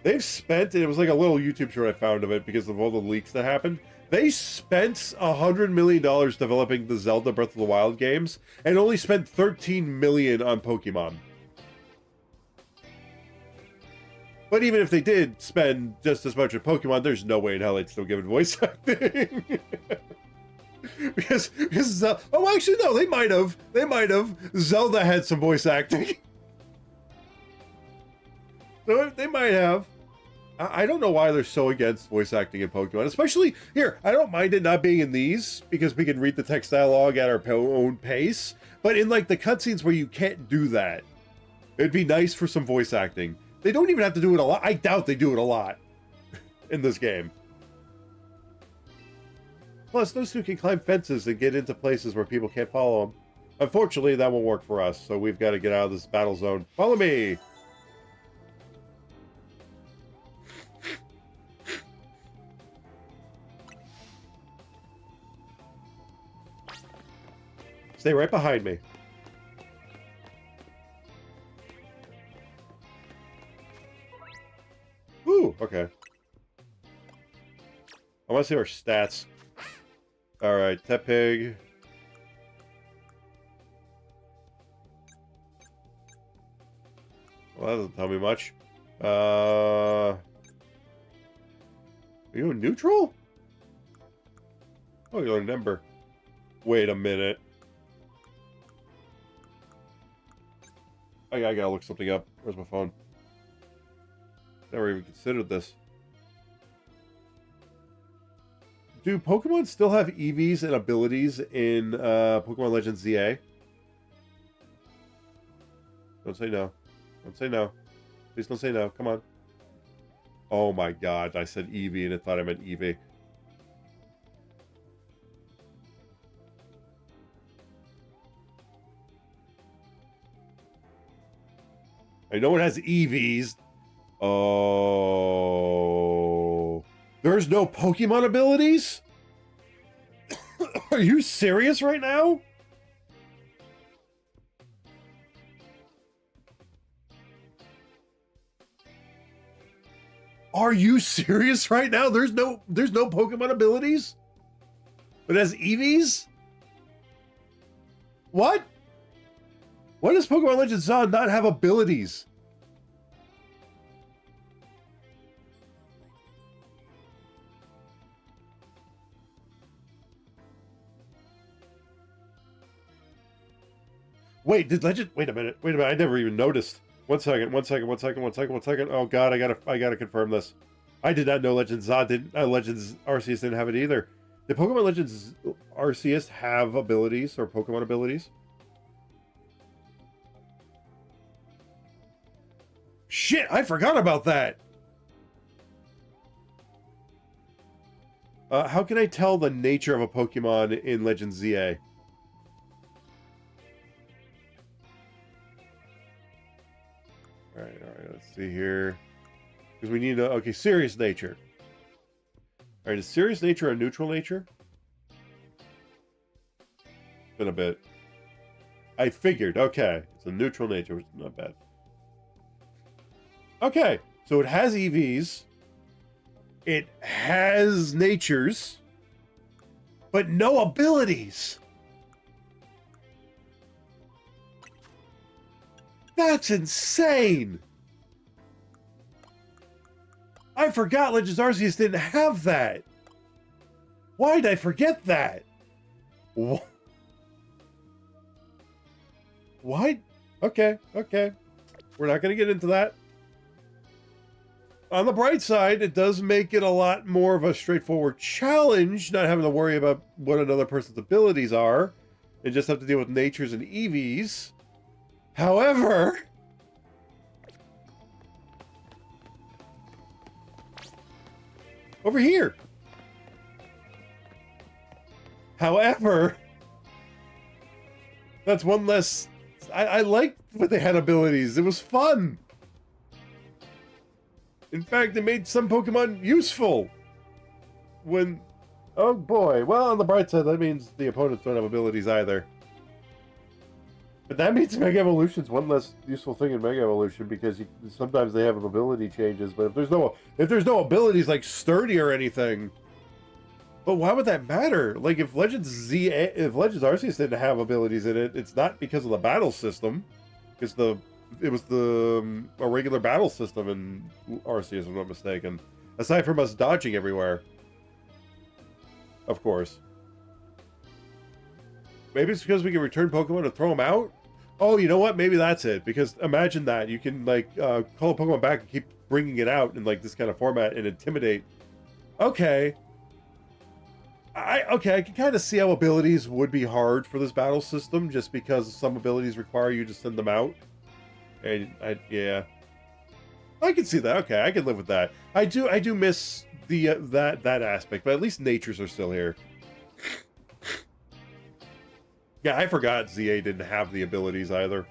They've spent, and it was like a little YouTube short I found of it because of all the leaks that happened. They spent $100 million developing the Zelda Breath of the Wild games and only spent $13 million on Pokemon. But even if they did spend just as much on Pokemon, there's no way in hell they'd still give it voice acting. because oh, actually, no, they might have. They might have. Zelda had some voice acting. So they might have. I don't know why they're so against voice acting in Pokemon. Especially, here, I don't mind it not being in these, because we can read the text dialogue at our own pace. But in, like, the cutscenes where you can't do that, it'd be nice for some voice acting. They don't even have to do it a lot. I doubt they do it a lot in this game. Plus, those two can climb fences and get into places where people can't follow them. Unfortunately, that won't work for us, so we've got to get out of this battle zone. Follow me! Stay right behind me. Ooh, okay. I want to see our stats. Alright, Tepig. Well, that doesn't tell me much. Are you a neutral? Oh, you're a number. Wait a minute. I gotta look something up. Where's my phone? Never even considered this. Do Pokemon still have EVs and abilities in Pokemon Legends ZA? Don't say no. Don't say no. Please don't say no. Come on. Oh my god, I said EV and it thought I meant EV. I know it has EVs. Oh. There's no Pokemon abilities? Are you serious right now? Are you serious right now? There's no Pokemon abilities? But it has EVs? What? Why does Pokemon Legends Zon not have abilities? Wait, did Legend... Wait a minute. I never even noticed. One second. Oh god, I gotta confirm this. I did not know Legends Zon didn't... Legends Arceus didn't have it either. Did Pokemon Legends Arceus have abilities or Pokemon abilities? Shit, I forgot about that! How can I tell the nature of a Pokemon in Legends ZA? Alright, let's see here. Because we need to... Okay, serious nature. Alright, is serious nature a neutral nature? It's been a bit. I figured, okay. It's a neutral nature, which is not bad. Okay, so it has EVs. It has natures. But no abilities. That's insane! I forgot Legends Arceus didn't have that. Why did I forget that? What? Okay. We're not going to get into that. On the bright side, it does make it a lot more of a straightforward challenge, not having to worry about what another person's abilities are, and just have to deal with natures and EVs. However, Over here. However, that's one less... I liked when they had abilities. It was fun. In fact, it made some Pokemon useful. When... Oh boy. Well, on the bright side, that means the opponents don't have abilities either. But that means Mega Evolution's one less useful thing in Mega Evolution, because sometimes they have ability changes, but if there's no abilities like Sturdy or anything... But why would that matter? Like, if Legends Arceus didn't have abilities in it, it's not because of the battle system. Because it was a regular battle system in Arceus, if I'm not mistaken. Aside from us dodging everywhere. Of course. Maybe it's because we can return Pokemon and throw them out? Oh, you know what? Maybe that's it. Because imagine that. You can, like, call a Pokemon back and keep bringing it out in, like, this kind of format and intimidate. Okay. I can kind of see how abilities would be hard for this battle system, just because some abilities require you to send them out. And yeah, I can see that. Okay, I can live with that. I do miss the that aspect, but at least natures are still here. Yeah, I forgot ZA didn't have the abilities either.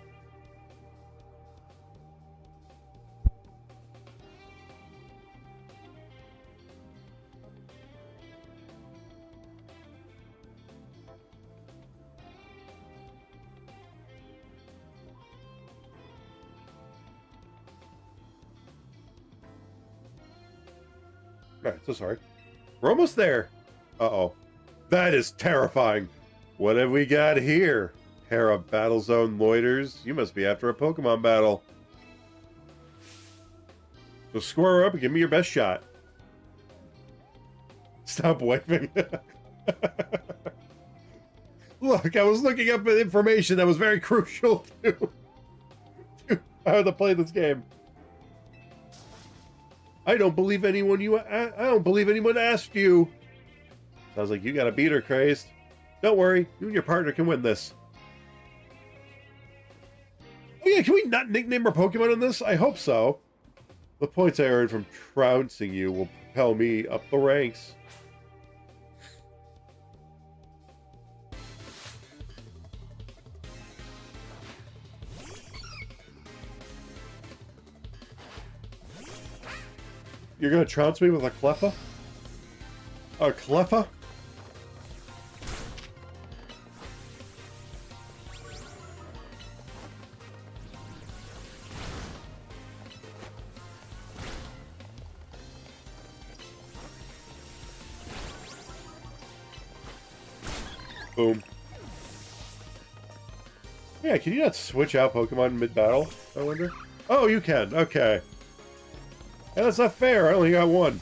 Alright, so sorry. We're almost there. Uh-oh. That is terrifying. What have we got here? Pair of Battle Zone loiters. You must be after a Pokemon battle. So square up and give me your best shot. Stop waving. Look, I was looking up information that was very crucial to how to play this game. I don't believe anyone asked you. Sounds like you got a beater, Crazed. Don't worry, you and your partner can win this. Oh yeah, can we not nickname our Pokemon in this? I hope so. The points I earned from trouncing you will propel me up the ranks. You're gonna trounce me with a Cleffa? A Cleffa? Boom. Yeah, can you not switch out Pokemon mid-battle, I wonder? Oh, you can. Okay. Yeah, that's not fair. I only got one.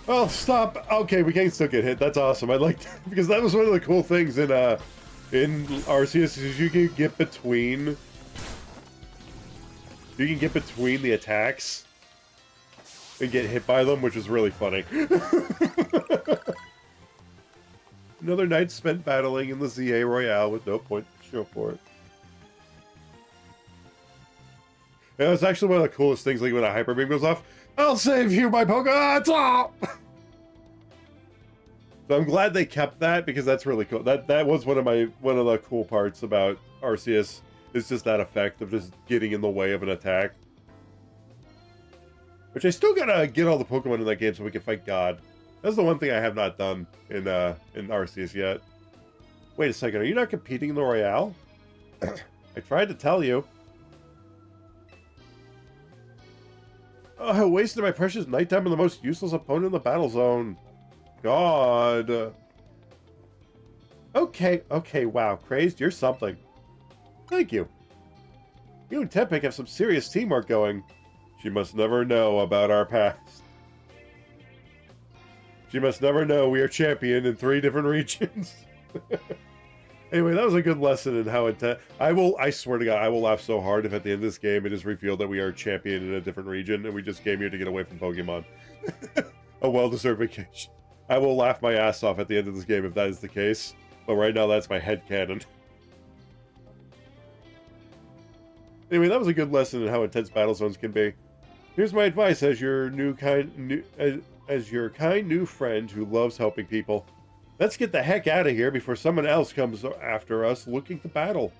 Oh, stop. Okay, we can still get hit. That's awesome. I like that, because that was one of the cool things in Arceus is you can get between the attacks and get hit by them, which is really funny. Another night spent battling in the ZA Royale with no point to show for it. Yeah, it's actually one of the coolest things, like when a Hyper Beam goes off. I'll save you, my Pokemon! So I'm glad they kept that, because that's really cool. That was one of the cool parts about Arceus, is just that effect of just getting in the way of an attack. Which I still gotta get all the Pokemon in that game so we can fight God. That's the one thing I have not done in Arceus yet. Wait a second, are you not competing in the Royale? I tried to tell you. Oh, I wasted my precious nighttime on the most useless opponent in the battle zone. God. Okay, wow. Crazed, you're something. Thank you. You and Tepig have some serious teamwork going. She must never know about our past. She must never know we are champion in 3 different regions. Anyway, that was a good lesson in how I swear to God, I will laugh so hard if at the end of this game it is revealed that we are champion in a different region and we just came here to get away from Pokemon. A well-deserved vacation. I will laugh my ass off at the end of this game if that is the case. But right now, that's my headcanon. Anyway, that was a good lesson in how intense battle zones can be. Here's my advice as your as your kind new friend who loves helping people. Let's get the heck out of here before someone else comes after us looking to battle.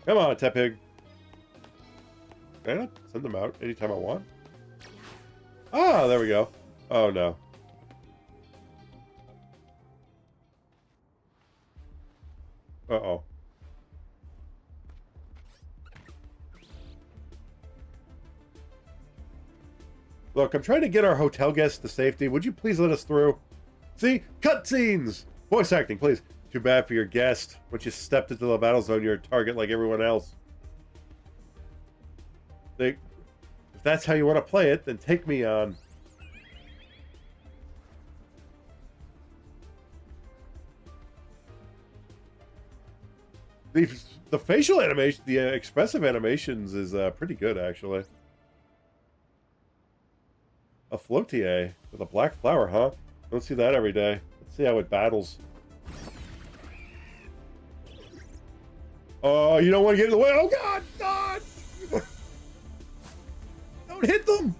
Come on, Tepig. Can I not send them out anytime I want? Ah, there we go. Oh, no. Uh-oh. Look, I'm trying to get our hotel guests to safety. Would you please let us through? See? Cutscenes! Voice acting, please. Too bad for your guest. Once you stepped into the battle zone, you're a target like everyone else. If that's how you want to play it, then take me on. The facial animation, the expressive animations is pretty good, actually. A floatier with a black flower, huh? Don't see that every day. Let's see how it battles. Oh, you don't want to get in the way. Oh, God! God! Don't hit them!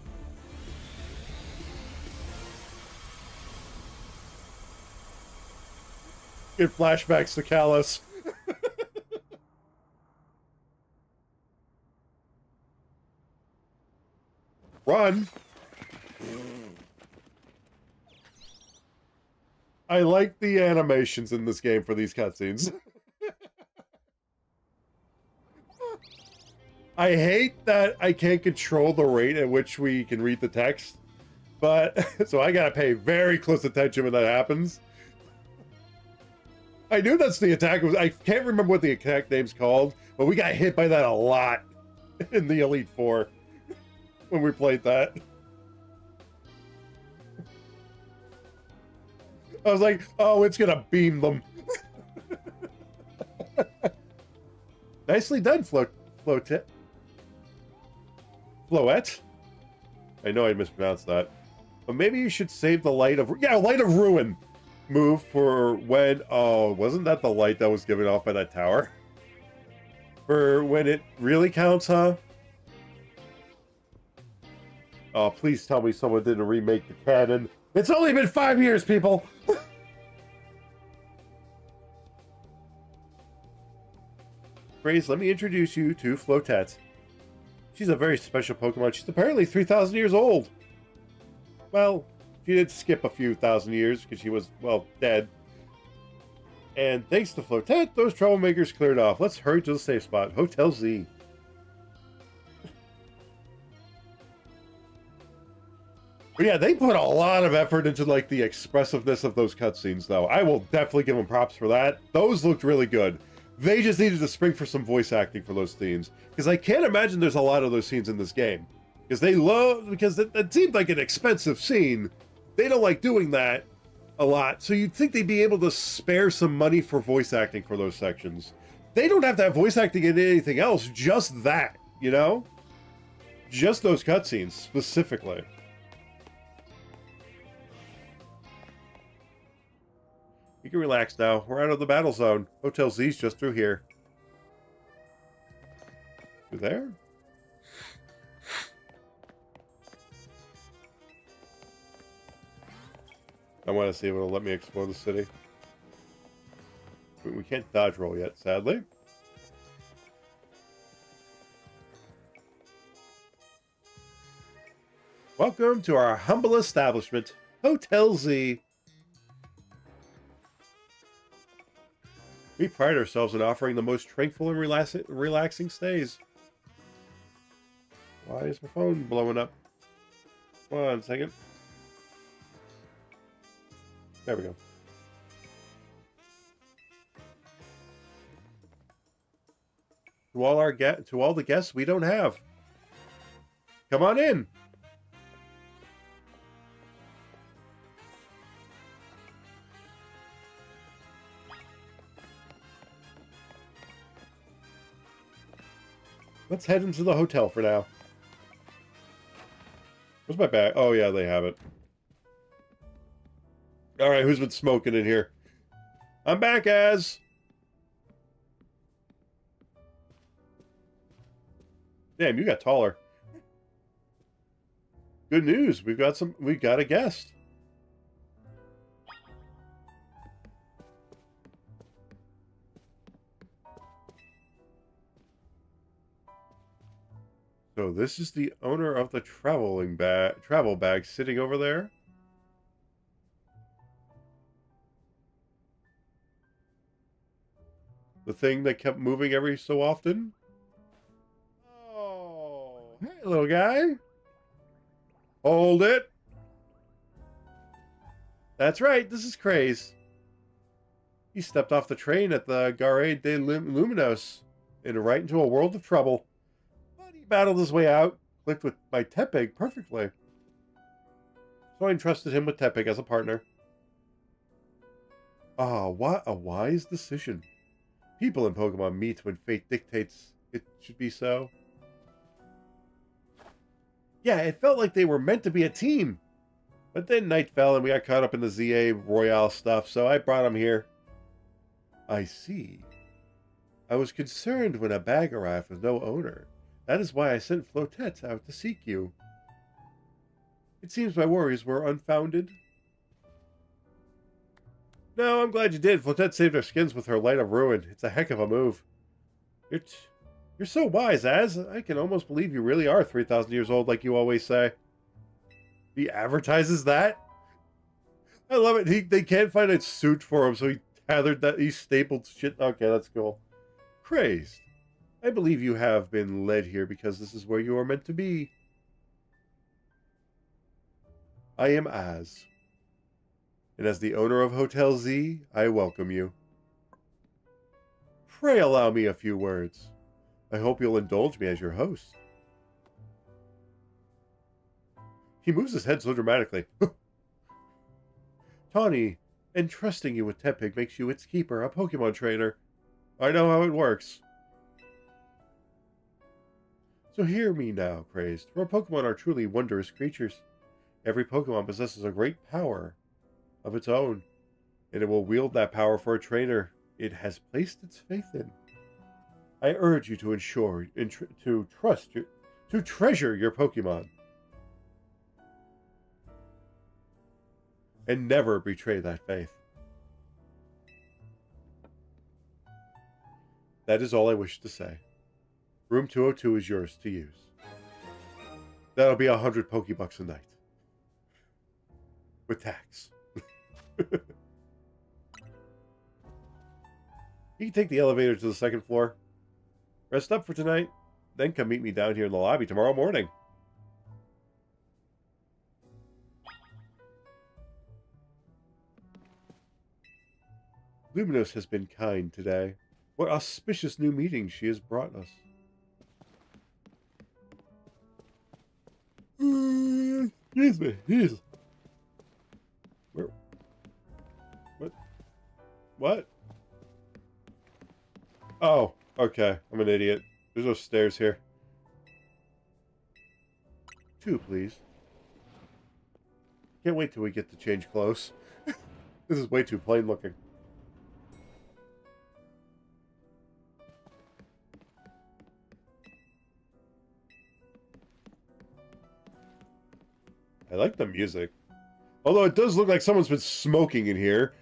Get flashbacks to Kalos. Run! I like the animations in this game for these cutscenes. I hate that I can't control the rate at which we can read the text, but so I gotta pay very close attention when that happens. I knew that's the attack. I can't remember what the attack name's called, but we got hit by that a lot in the Elite Four when we played that. I was like, oh, it's gonna beam them. Nicely done, Floette. I know I mispronounced that. But maybe you should save the Light of... Yeah, Light of Ruin move for when... Oh, wasn't that the light that was given off by that tower? For when it really counts, huh? Oh, please tell me someone didn't remake the canon. It's only been 5 years, people! Grace, let me introduce you to Floette. She's a very special Pokemon. She's apparently 3,000 years old. Well, she did skip a few thousand years because she was, well, dead. And thanks to Floette, those troublemakers cleared off. Let's hurry to the safe spot, Hotel Z. But yeah, they put a lot of effort into like the expressiveness of those cutscenes, though. I will definitely give them props for that. Those looked really good. They just needed to spring for some voice acting for those scenes, because I can't imagine there's a lot of those scenes in this game. Because it seemed like an expensive scene. They don't like doing that a lot, so you'd think they'd be able to spare some money for voice acting for those sections. They don't have to have voice acting in anything else, just that, you know? Just those cutscenes, specifically. You can relax now. We're out of the battle zone. Hotel Z's just through here. You there? I want to see if it'll let me explore the city. We can't dodge roll yet, sadly. Welcome to our humble establishment, Hotel Z. We pride ourselves in offering the most tranquil and relaxing stays. Why is my phone blowing up? 1 second. There we go. To all the guests we don't have. Come on in. Let's head into the hotel for now. Where's my bag? Oh, yeah, they have it. All right, who's been smoking in here? I'm back, Az. Damn, you got taller. Good news. We got a guest. So this is the owner of the travel bag sitting over there. The thing that kept moving every so often. Oh, hey, little guy. Hold it. That's right. This is Craze. He stepped off the train at the Gare de Luminos and right into a world of trouble. But he battled his way out, clicked with my Tepig perfectly. So I entrusted him with Tepig as a partner. Ah, what a wise decision. People in Pokemon meet when fate dictates it should be so. Yeah, it felt like they were meant to be a team. But then night fell and we got caught up in the ZA Royale stuff, so I brought him here. I see. I was concerned when a bag arrived with no owner. That is why I sent Flotette out to seek you. It seems my worries were unfounded. No, I'm glad you did. Flotette saved our skins with her Light of Ruin. It's a heck of a move. You're so wise, Az. I can almost believe you really are 3,000 years old like you always say. He advertises that? I love it. They can't find a suit for him, so he stapled shit. Okay, that's cool. Crazed. I believe you have been led here because this is where you are meant to be. I am Az. And as the owner of Hotel Z, I welcome you. Pray allow me a few words. I hope you'll indulge me as your host. He moves his head so dramatically. Tawny, entrusting you with Tepig makes you its keeper, a Pokemon trainer. I know how it works. So hear me now, Crazed, for Pokemon are truly wondrous creatures. Every Pokemon possesses a great power of its own, and it will wield that power for a trainer it has placed its faith in. I urge you to to treasure your Pokemon, and never betray that faith. That is all I wish to say. Room 202 is yours to use. That'll be 100 Pokebucks a night. With tax. You can take the elevator to the second floor. Rest up for tonight, then come meet me down here in the lobby tomorrow morning. Luminos has been kind today. What auspicious new meetings she has brought us. Excuse me, jeez. Where? What? Oh, okay. I'm an idiot. There's no stairs here. 2, please. Can't wait till we get to change clothes. This is way too plain looking. I like the music. Although it does look like someone's been smoking in here.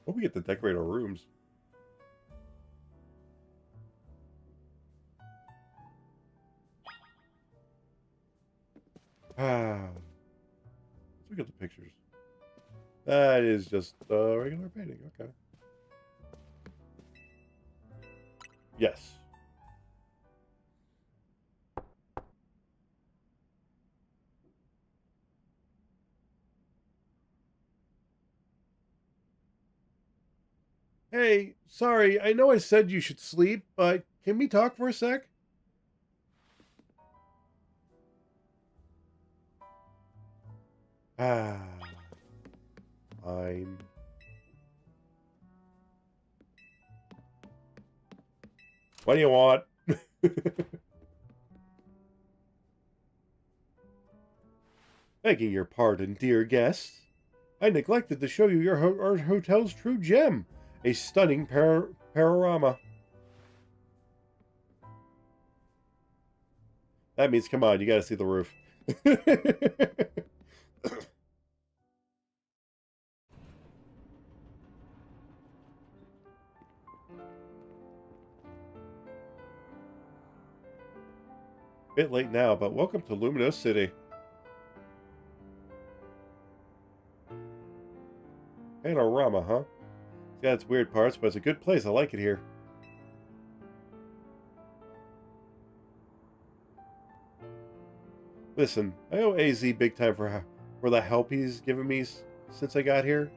Hope we get to decorate our rooms. Let's look at the pictures. That is just a regular painting. Okay. Yes. Hey, sorry, I know I said you should sleep, but can we talk for a sec? Fine. What do you want? Begging your pardon, dear guests. I neglected to show you our hotel's true gem, a stunning panorama. That means, come on, you gotta see the roof. Bit late now, but welcome to Luminous City. Panorama, huh? It's got its weird parts, but it's a good place. I like it here. Listen, I owe AZ big time for the help he's given me since I got here.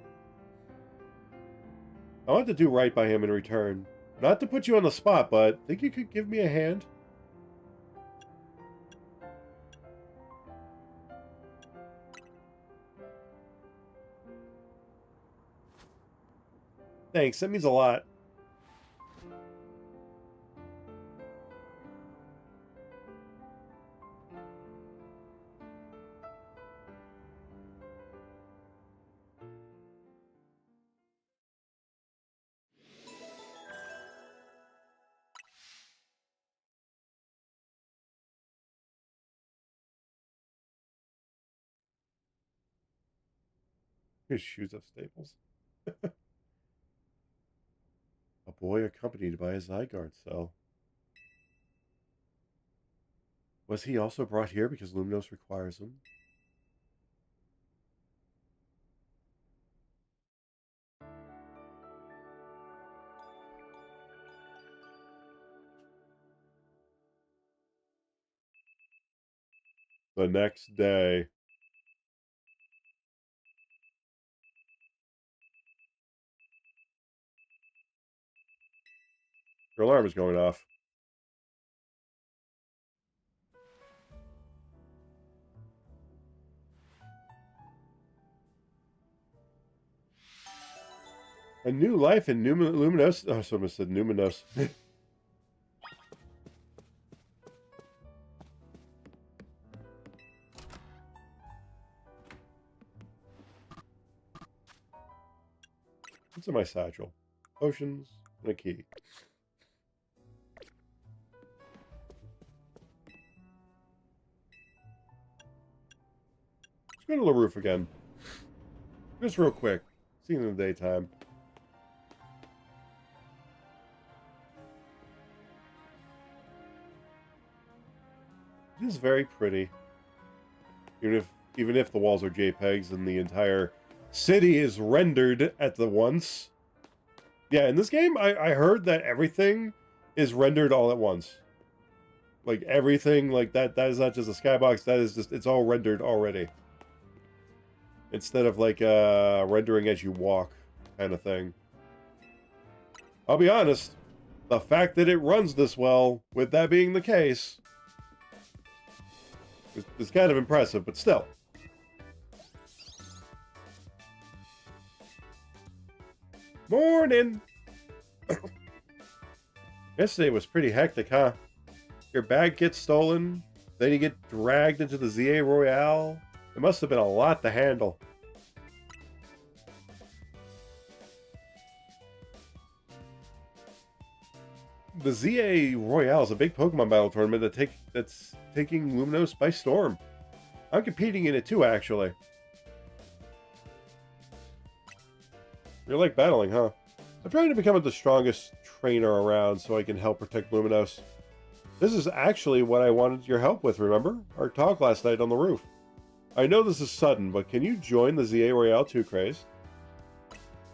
I want to do right by him in return. Not to put you on the spot, but think you could give me a hand? Thanks, that means a lot. His shoes of staples. A boy accompanied by a Zygarde cell. Was he also brought here because Luminos requires him? The next day. Your alarm is going off. A new life in Luminos. Oh, someone said Numinos. What's in my satchel? Potions and a key. Let's go to the roof again. Just real quick. See you in the daytime. It is very pretty. Even if the walls are JPEGs and the entire city is rendered at the once. Yeah, in this game, I heard that everything is rendered all at once. Like, everything, like, that is not just a skybox, that is just, it's all rendered already. Instead of, like, rendering as you walk kind of thing. I'll be honest, the fact that it runs this well, with that being the case, is kind of impressive, but still. Morning! Yesterday was pretty hectic, huh? Your bag gets stolen, then you get dragged into the ZA Royale. It must have been a lot to handle. The ZA Royale is a big Pokemon battle tournament that's taking Luminos by storm. I'm competing in it too, actually. You like battling, huh? I'm trying to become the strongest trainer around so I can help protect Luminos. This is actually what I wanted your help with, remember? Our talk last night on the roof. I know this is sudden, but can you join the ZA Royale 2 craze?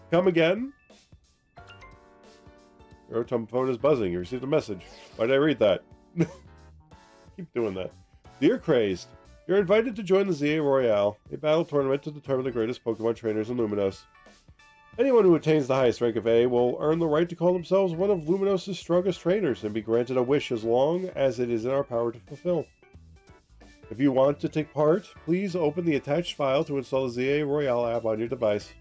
Come again? Your phone is buzzing. You received a message. Why did I read that? Keep doing that. Dear Crazed, you're invited to join the ZA Royale, a battle tournament to determine the greatest Pokemon trainers in Luminos. Anyone who attains the highest rank of A will earn the right to call themselves one of Luminos' strongest trainers and be granted a wish as long as it is in our power to fulfill. If you want to take part, please open the attached file to install the ZA Royale app on your device.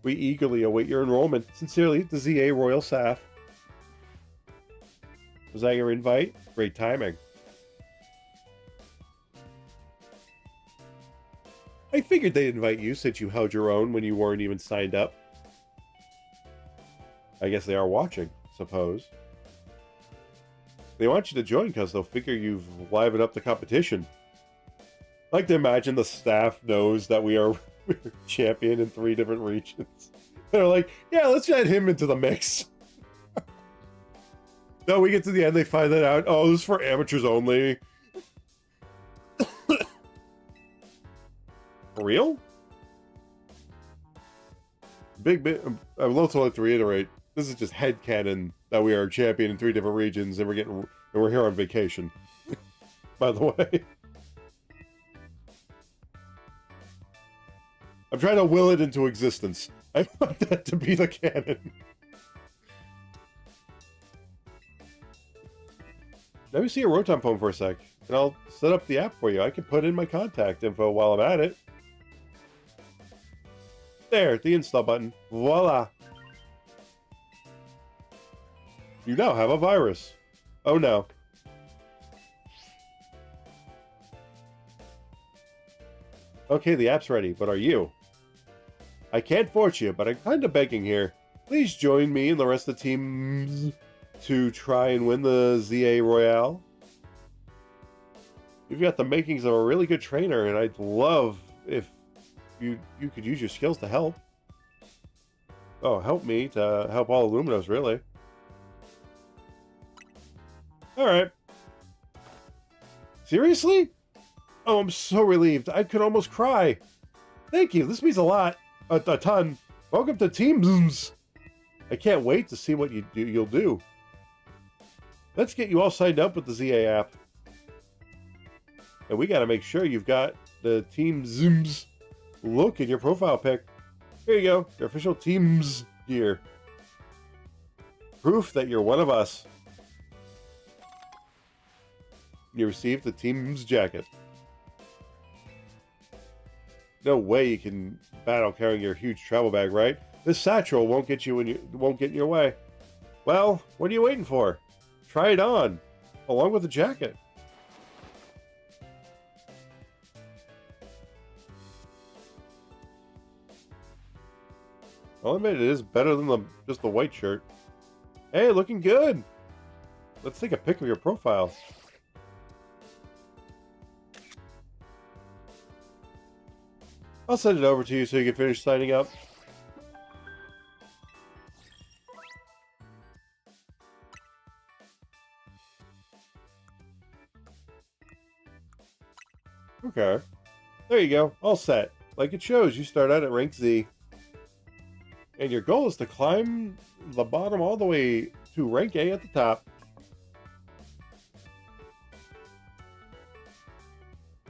We eagerly await your enrollment. Sincerely, the ZA Royal Staff. Was that your invite? Great timing. I figured they'd invite you since you held your own when you weren't even signed up. I guess they are watching, suppose. They want you to join because they'll figure you've livened up the competition. I like to imagine the staff knows that we're champion in 3 different regions. They're like, yeah, let's add him into the mix. No, we get to the end, they find that out. Oh, this is for amateurs only. For real? I would also like to reiterate, this is just headcanon that we are champion in 3 different regions and we're here on vacation. By the way. I'm trying to will it into existence. I want that to be the canon. Let me see your Rotom phone for a sec, and I'll set up the app for you. I can put in my contact info while I'm at it. There, the install button. Voila. You now have a virus. Oh no. Okay, the app's ready, but are you? I can't force you, but I'm kind of begging here. Please join me and the rest of the team to try and win the ZA Royale. You've got the makings of a really good trainer, and I'd love if you could use your skills to help. Oh, help me to help all Luminos, really. Alright. Seriously? Oh, I'm so relieved. I could almost cry. Thank you. This means a lot. A ton. Welcome to Team Zooms. I can't wait to see what you'll do. Let's get you all signed up with the ZA app. And we got to make sure you've got the Team Zooms look in your profile pic. Here you go. Your official Team's gear. Proof that you're one of us. You received the Team's jacket. No way you can battle carrying your huge travel bag, right? This satchel won't get in your way. Well, what are you waiting for? Try it on, along with the jacket. I'll admit it is better than just the white shirt. Hey, looking good. Let's take a pic of your profile. I'll send it over to you so you can finish signing up. Okay. There you go. All set. Like it shows, you start out at rank Z. And your goal is to climb the bottom all the way to rank A at the top.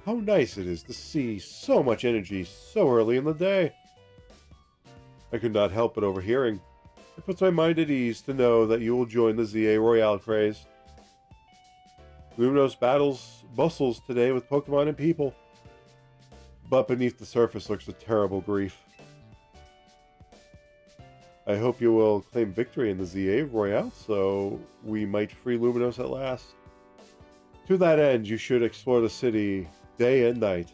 How nice it is to see so much energy so early in the day. I could not help but overhearing. It puts my mind at ease to know that you will join the ZA Royale craze. Luminos bustles today with Pokemon and people. But beneath the surface lurks a terrible grief. I hope you will claim victory in the ZA Royale, so we might free Luminos at last. To that end, you should explore the city day and night.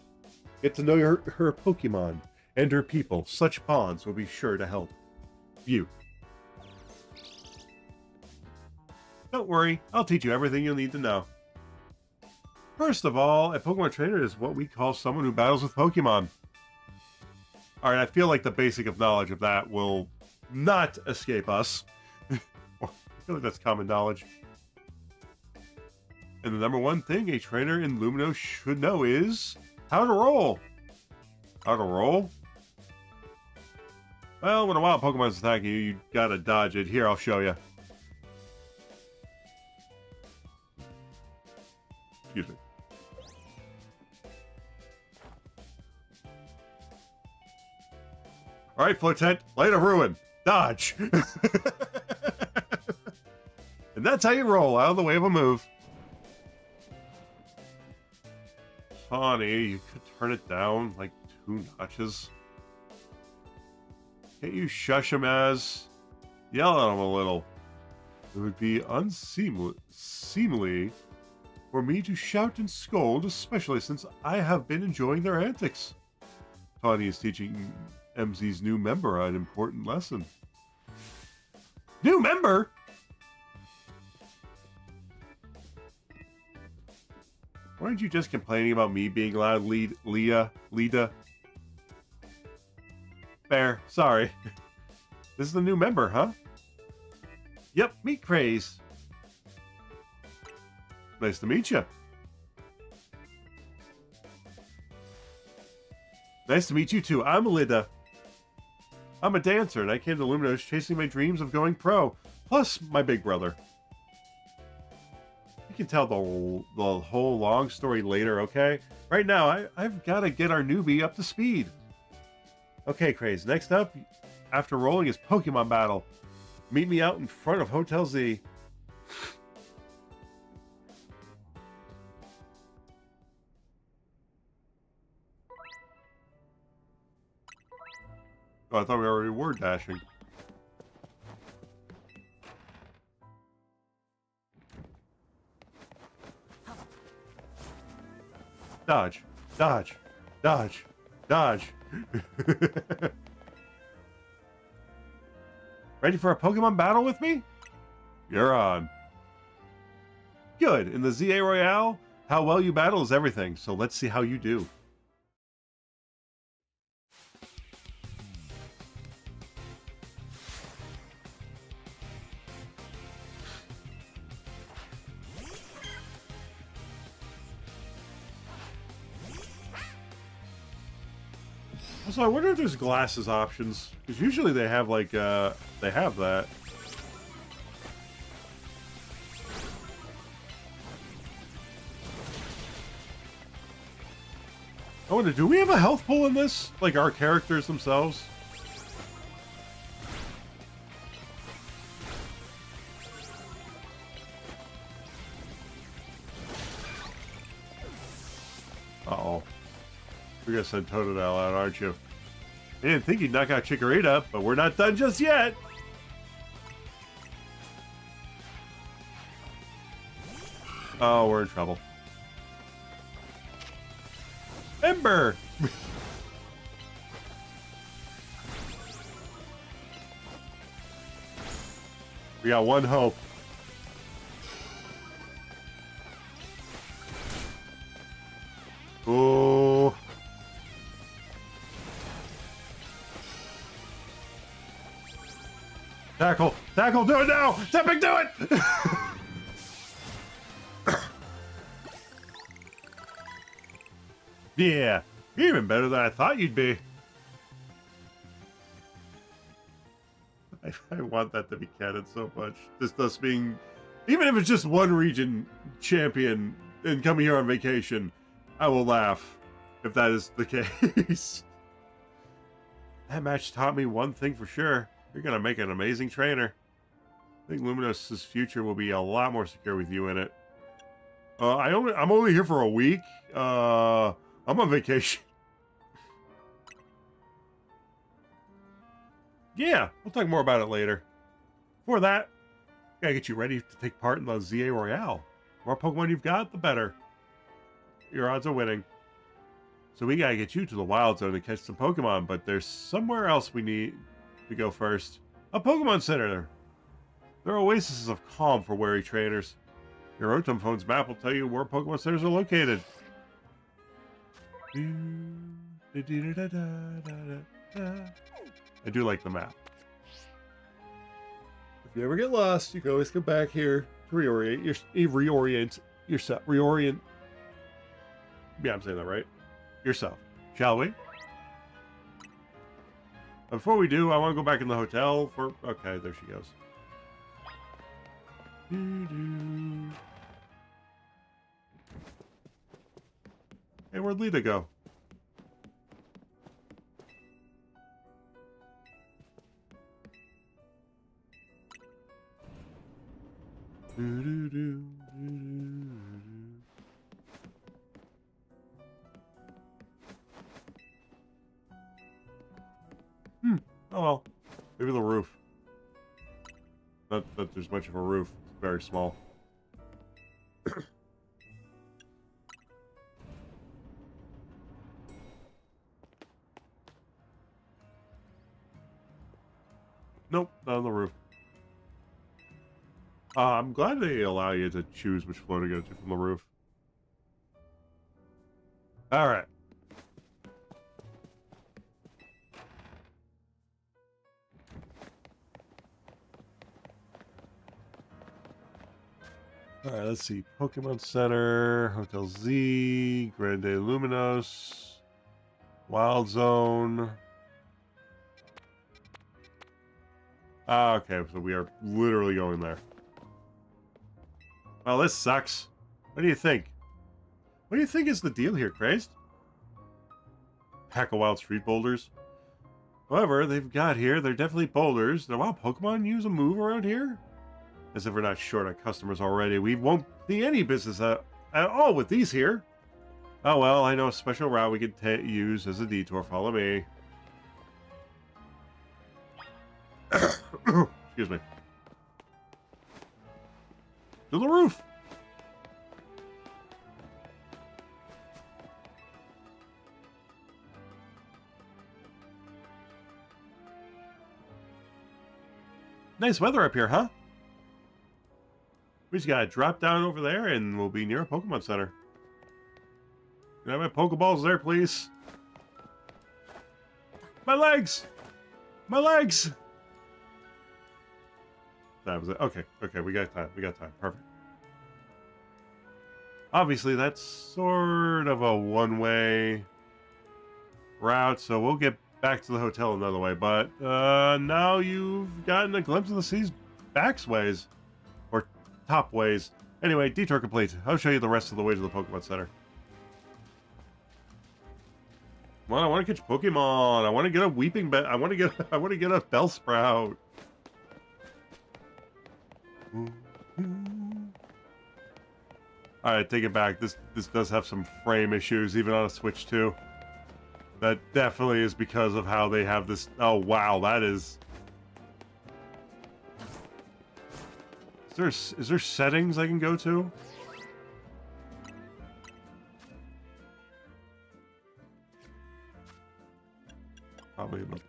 Get to know her Pokemon and her people. Such bonds will be sure to help you. Don't worry, I'll teach you everything you'll need to know. First of all, a Pokemon trainer is what we call someone who battles with Pokemon. Alright, I feel like the basic of knowledge of that will not escape us. I feel like that's common knowledge. And the number one thing a trainer in Luminos should know is how to roll. How to roll? Well, when a wild Pokemon's attacking you, you gotta dodge it. Here, I'll show you. Excuse me. Alright, Flotent, Light of Ruin. Dodge! And that's how you roll, out of the way of a move. Honey, you could turn it down like 2 notches. Can't you shush him, Az? Yell at him a little. It would be unseemly for me to shout and scold, especially since I have been enjoying their antics. Tawny is teaching MZ's new member an important lesson. New member? Weren't you just complaining about me being loud, Lida? Fair, sorry. This is the new member, huh? Yep, meet Craze. Nice to meet you. Nice to meet you too. I'm Lida. I'm a dancer, and I came to Luminos chasing my dreams of going pro. Plus, my big brother. You can tell the whole long story later, okay? Right now, I've got to get our newbie up to speed. Okay, Craze, next up, after rolling, is Pokemon Battle. Meet me out in front of Hotel Z. Oh, I thought we already were dashing. Dodge, dodge, dodge, dodge. Ready for a Pokemon battle with me? You're on. Good. In the ZA Royale, how well you battle is everything, so let's see how you do. So I wonder if there's glasses options, because usually they have like they have that. I wonder, do we have a health pool in this? Like our characters themselves? Uh-oh. You're gonna send Totodile out, aren't you? I didn't think you'd knock out Chikorita, but we're not done just yet! Oh, we're in trouble. Ember! We got one hope. Oh. Tackle! Tackle! Do it now! Tepic, do it! Yeah, you're even better than I thought you'd be. I want that to be canon so much. Just us being, even if it's just one region champion and coming here on vacation, I will laugh if that is the case. That match taught me one thing for sure. You're going to make an amazing trainer. I think Luminos' future will be a lot more secure with you in it. I'm only here for a week. I'm on vacation. Yeah, we'll talk more about it later. Before that, gotta get you ready to take part in the ZA Royale. The more Pokemon you've got, the better. Your odds of winning. So we gotta get you to the Wild Zone to catch some Pokemon, but there's somewhere else we need to go first. A Pokemon Center. There are oases of calm for wary trainers. Your Rotom phone's map will tell you where Pokemon Centers are located. I do like the map. If you ever get lost, you can always come back here to reorient yourself. Yeah, I'm saying that right. Yourself. Shall we? Before we do, I want to go back in the hotel for... Okay, there she goes. Hey, where'd Lita go? Oh well. Maybe the roof. Not that there's much of a roof. It's very small. Nope, not on the roof. I'm glad they allow you to choose which floor to go to from the roof. Alright. Alright, let's see. Pokemon Center, Hotel Z, Grande Luminos, Wild Zone. Ah, okay, so we are literally going there. Well, this sucks. What do you think? What do you think is the deal here, Crazed? Pack of wild street boulders. However, they've got here, they're definitely boulders. The wild Pokemon use a move around here? As if we're not short on customers already. We won't see any business at all with these here. Oh well, I know a special route we could use as a detour. Follow me. Excuse me. To the roof! Nice weather up here, huh? We just gotta drop down over there and we'll be near a Pokemon Center. Can I have my Pokeballs there, please? My legs! My legs! That was it. Okay, okay, we got time. We got time. Perfect. Obviously, that's sort of a one-way route, so we'll get back to the hotel another way. But now you've gotten a glimpse of the city's backways. Or top ways. Anyway, detour complete. I'll show you the rest of the way to the Pokemon Center. Well, I want to catch Pokemon. I want to get a Weeping I want to get a Bellsprout. Alright, take it back. This does have some frame issues, even on a Switch 2. That definitely is because of how they have this. Oh wow, that is. Is there settings I can go to? Probably not.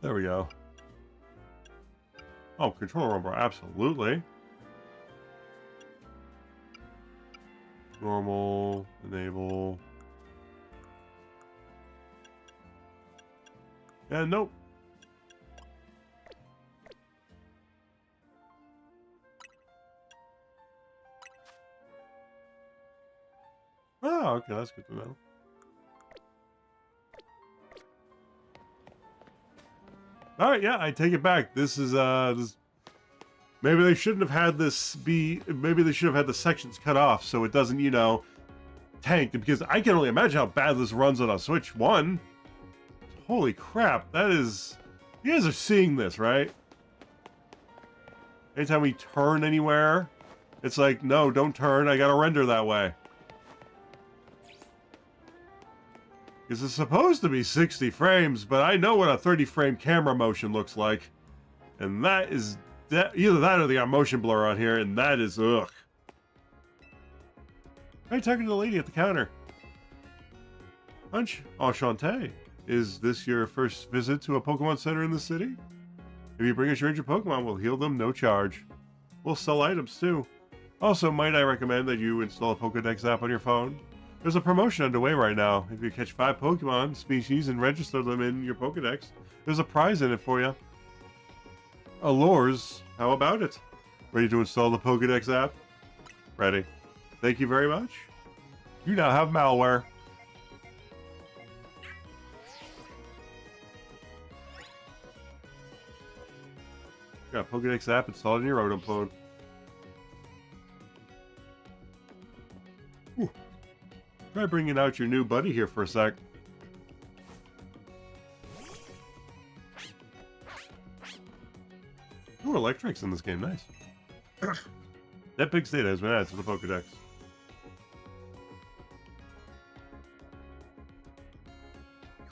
There we go. Oh, controller rumble, absolutely. Normal, enable. Yeah, nope. Oh, okay, that's good to know. All right, yeah, I take it back. This is maybe they shouldn't have had this be. Maybe they should have had the sections cut off so it doesn't, you know, tank. Because I can only imagine how bad this runs on a Switch 1. Holy crap, that is. You guys are seeing this, right? Anytime we turn anywhere, it's like, no, don't turn. I gotta render that way. Because it's supposed to be 60 frames, but I know what a 30 frame camera motion looks like. And that is... either that or they got motion blur on here, and that is... ugh. Hey, talking to the lady at the counter. Enchanté. Is this your first visit to a Pokemon Center in the city? If you bring us your injured Pokemon, we'll heal them, no charge. We'll sell items, too. Also, might I recommend that you install a Pokedex app on your phone? There's a promotion underway right now. If you catch 5 Pokemon species and register them in your Pokedex, there's a prize in it for you. Allures, how about it? Ready to install the Pokedex app? Ready. Thank you very much. You now have malware. Got a Pokedex app installed in your Rotom phone. Whew. Try bringing out your new buddy here for a sec. Ooh, Electric's in this game. Nice. That big data has been added to the Pokedex.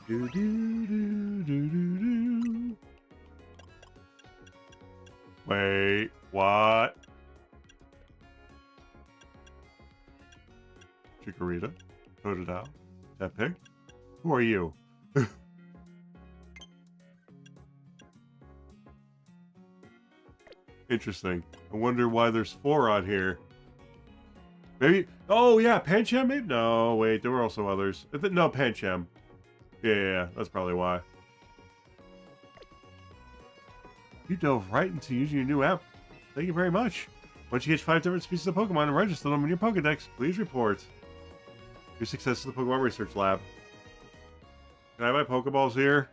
Do, do, do, do, do, do. Wait, what? Chikorita, Totodile, that pig? Who are you? Interesting. I wonder why there's 4 on here. Maybe. Oh yeah, Pancham. Maybe. No, wait. There were also others. No, Pancham. Yeah, that's probably why. You dove right into using your new app. Thank you very much. Once you catch 5 different species of Pokemon and register them in your Pokedex, please report your success in the Pokemon Research Lab. Can I buy Pokeballs here?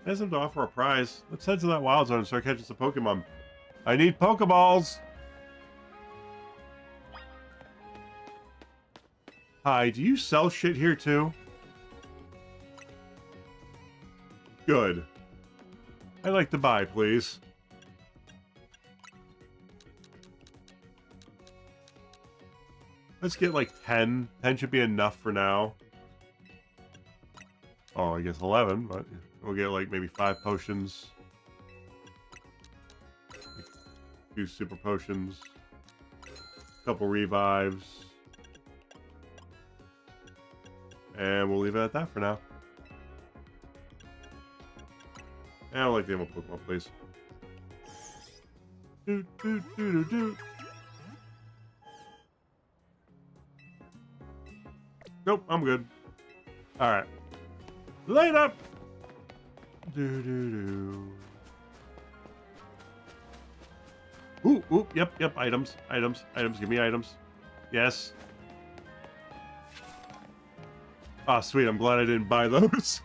It has them to offer a prize. Let's head to that Wild Zone and start catching some Pokemon. I need Pokeballs! Hi, do you sell shit here too? Good. I'd like to buy, please. Let's get like 10. 10 should be enough for now. Oh, I guess 11, but we'll get like maybe 5 potions. A few super potions. A couple revives. And we'll leave it at that for now. And I would like to have a Pokemon, please. Do, do, do, do, do. Nope, I'm good. Alright. Light up! Do, do, do. Ooh, ooh, yep, items, items, items, give me items. Yes. Ah, sweet, I'm glad I didn't buy those.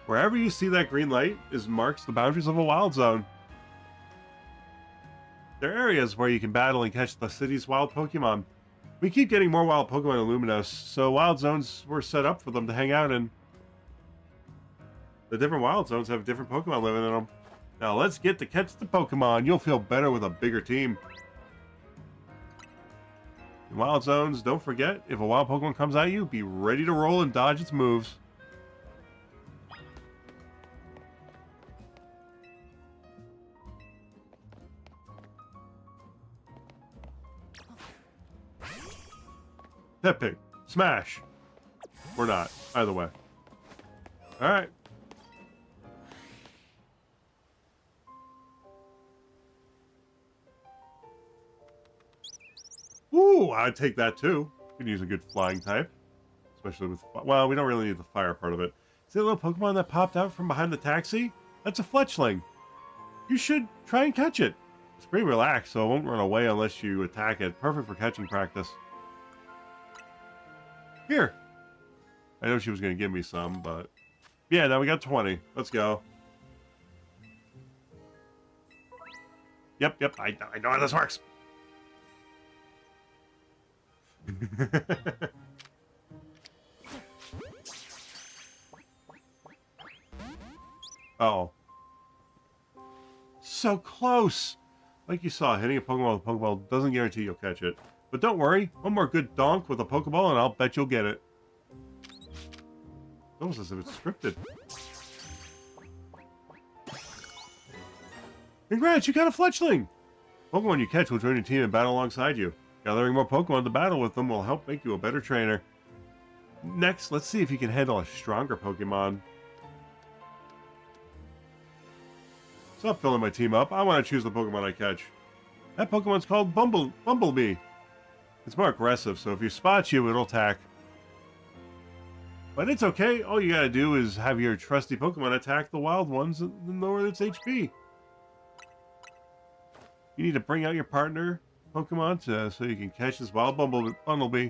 Wherever you see that green light marks the boundaries of a wild zone. There are areas where you can battle and catch the city's wild Pokemon. We keep getting more wild Pokemon in Luminos, so wild zones were set up for them to hang out in. The different wild zones have different Pokemon living in them. Now let's get to catch the Pokemon. You'll feel better with a bigger team. In wild zones, don't forget, if a wild Pokemon comes at you, be ready to roll and dodge its moves. Pet Pig. Smash. Or not. Either way. Alright. Ooh, I'd take that too. Could use a good flying type. Especially with... Well, we don't really need the fire part of it. See that little Pokemon that popped out from behind the taxi? That's a Fletchling. You should try and catch it. It's pretty relaxed, so it won't run away unless you attack it. Perfect for catching practice. Here. I know she was going to give me some, but... Yeah, now we got 20. Let's go. Yep, I know how this works. Uh-oh. So close! Like you saw, hitting a Pokemon with a Pokeball doesn't guarantee you'll catch it. But don't worry, one more good donk with a Pokeball and I'll bet you'll get it. It's almost as if it's scripted. Congrats, you got a Fletchling! Pokemon you catch will join your team and battle alongside you. Gathering more Pokemon to battle with them will help make you a better trainer. Next, let's see if you can handle a stronger Pokemon. Stop filling my team up. I want to choose the Pokemon I catch. That Pokemon's called Bumblebee. It's more aggressive, so if you spot you, it'll attack. But it's okay. All you gotta do is have your trusty Pokemon attack the wild ones and lower its HP. You need to bring out your partner Pokemon so you can catch this wild Bumblebee.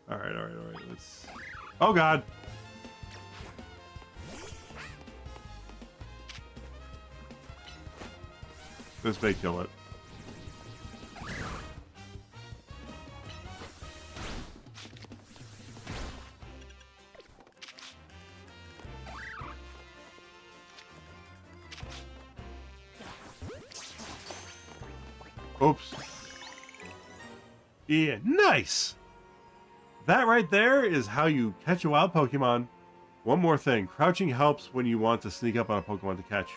Alright. Let's... Oh, God. This may kill it. Oops. Yeah, nice! That right there is how you catch a wild Pokemon. One more thing. Crouching helps when you want to sneak up on a Pokemon to catch.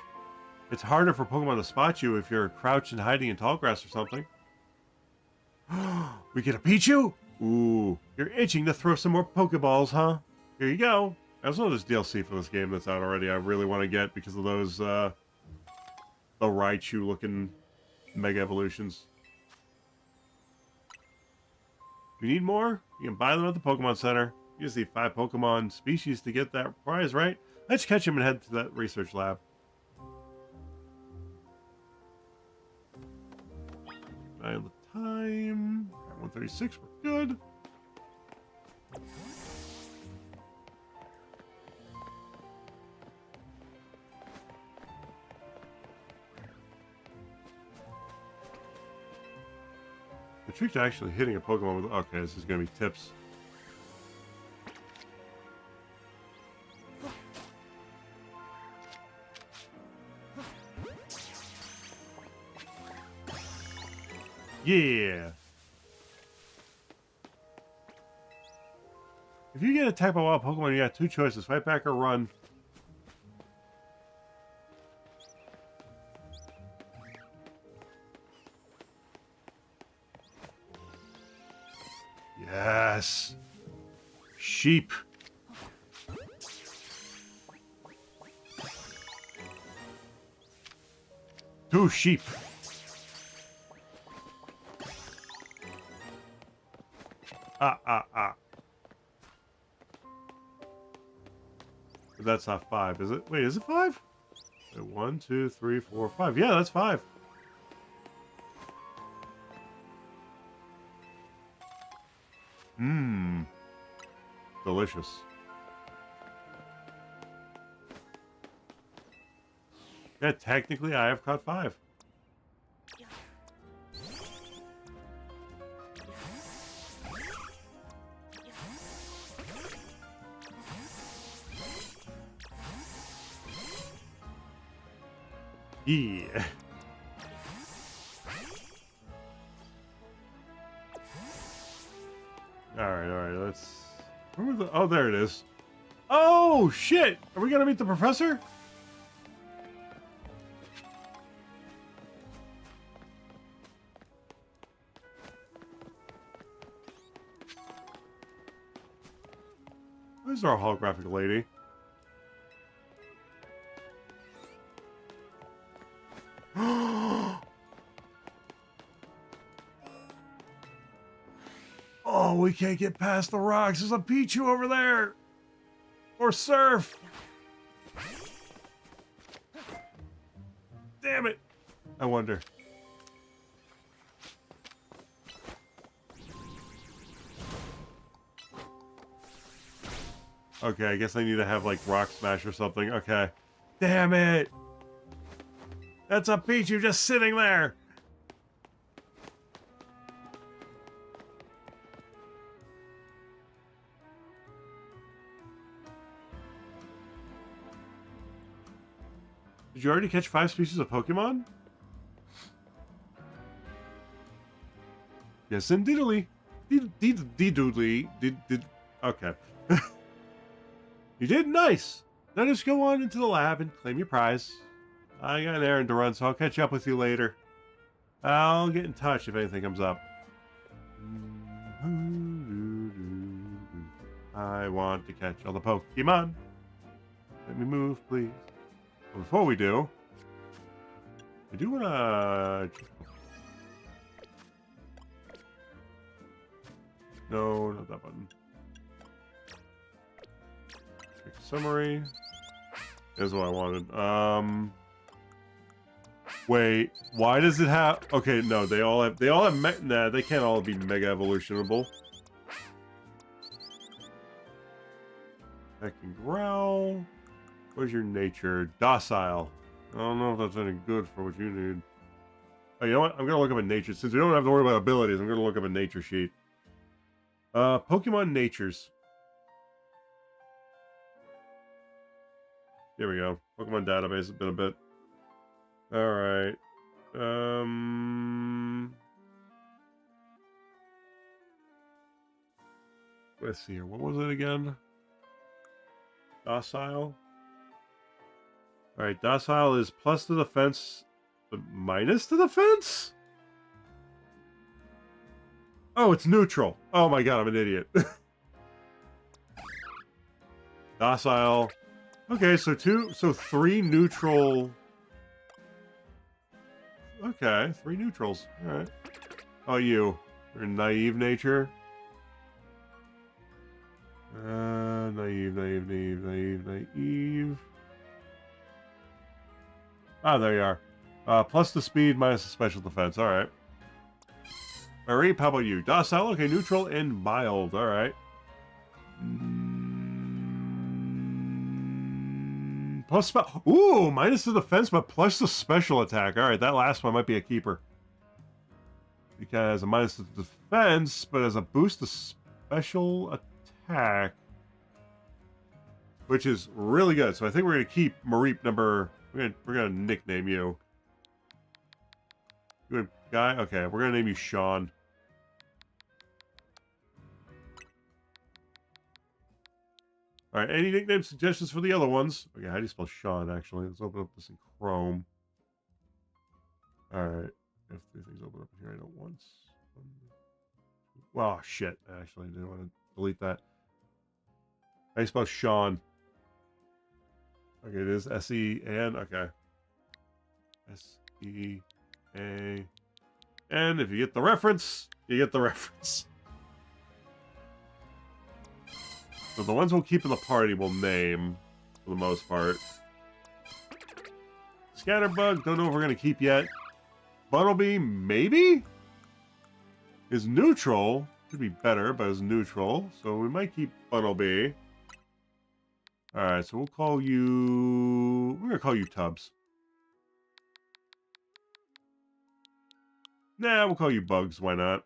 It's harder for Pokemon to spot you if you're crouched and hiding in tall grass or something. We get a Pichu? Ooh, you're itching to throw some more Pokeballs, huh? Here you go. I also know there's DLC for this game that's out already. I really want to get because of those, the Raichu-looking Mega Evolutions. If you need more, you can buy them at the Pokemon Center. You just need 5 Pokemon species to get that prize, right? Let's catch him and head to that research lab. 9 the time. 136, we're good. The trick to actually hitting a Pokemon with... Okay, this is going to be tips. Yeah! If you get attacked by a wild Pokemon, you got 2 choices. Fight back or run. Yes! Sheep. Two sheep. Ah. But that's not 5, is it? Wait, is it 5? 1, 2, 3, 4, 5. Yeah, that's 5. Mmm. Delicious. Yeah, technically I have caught 5. Yeah. Alright, let's... Where was the... Oh, there it is. Oh, shit! Are we gonna meet the professor? Where's our holographic lady? Oh, we can't get past the rocks. There's a Pichu over there. Or Surf. Damn it. I wonder. Okay, I guess I need to have like Rock Smash or something. Okay. Damn it. That's a Pichu just sitting there. Did you already catch 5 species of Pokemon? Yes, indeedly. Deedly. Okay. You did? Nice. Now just go on into the lab and claim your prize. I got an errand to run, so I'll catch up with you later. I'll get in touch if anything comes up. I want to catch all the Pokemon. Let me move, please. Well, before we do, I do want to... No, not that button. Quick summary. Here's what I wanted. Wait, why does it have... Okay, no, they all have... Nah, they can't all be Mega Evolutionable. I can growl. Where's your nature? Docile. I don't know if that's any good for what you need. Oh, you know what? I'm gonna look up a nature. Since we don't have to worry about abilities, I'm gonna look up a nature sheet. Pokemon natures. Here we go. Pokemon database has been a bit. Alright. let's see here. What was it again? Docile. All right, docile is plus the defense, but minus the defense? Oh, it's neutral. Oh my god, I'm an idiot. Docile. Okay, so three neutral. Okay, three neutrals. All right. Oh, you're naive nature. Naive. Ah, there you are. Plus the speed, minus the special defense. All right. Marie, how about you? Docile, okay, neutral and mild. All right. Plus, ooh, minus the defense, but plus the special attack. All right, that last one might be a keeper. Because a minus the defense, but as a boost the special attack, which is really good. So I think we're gonna keep Mareep number. We're gonna nickname you. Good guy. Okay, we're gonna name you Sean. All right. Any nickname suggestions for the other ones? Okay, how do you spell Sean? Actually, let's open up this in Chrome. All right. If three things open up here, I don't once. Well, shit. Actually, I didn't want to delete that. How do you spell Sean? Okay, it is S-E-A-N. Okay. S-E-A-N. If you get the reference, you get the reference. So the ones we'll keep in the party we'll name, for the most part. Scatterbug, don't know if we're going to keep yet. Bumblebee, maybe? Is neutral. Could be better, but is neutral. So we might keep Bumblebee. Alright, so we'll call you... We're going to call you Tubbs. Nah, we'll call you Bugs. Why not?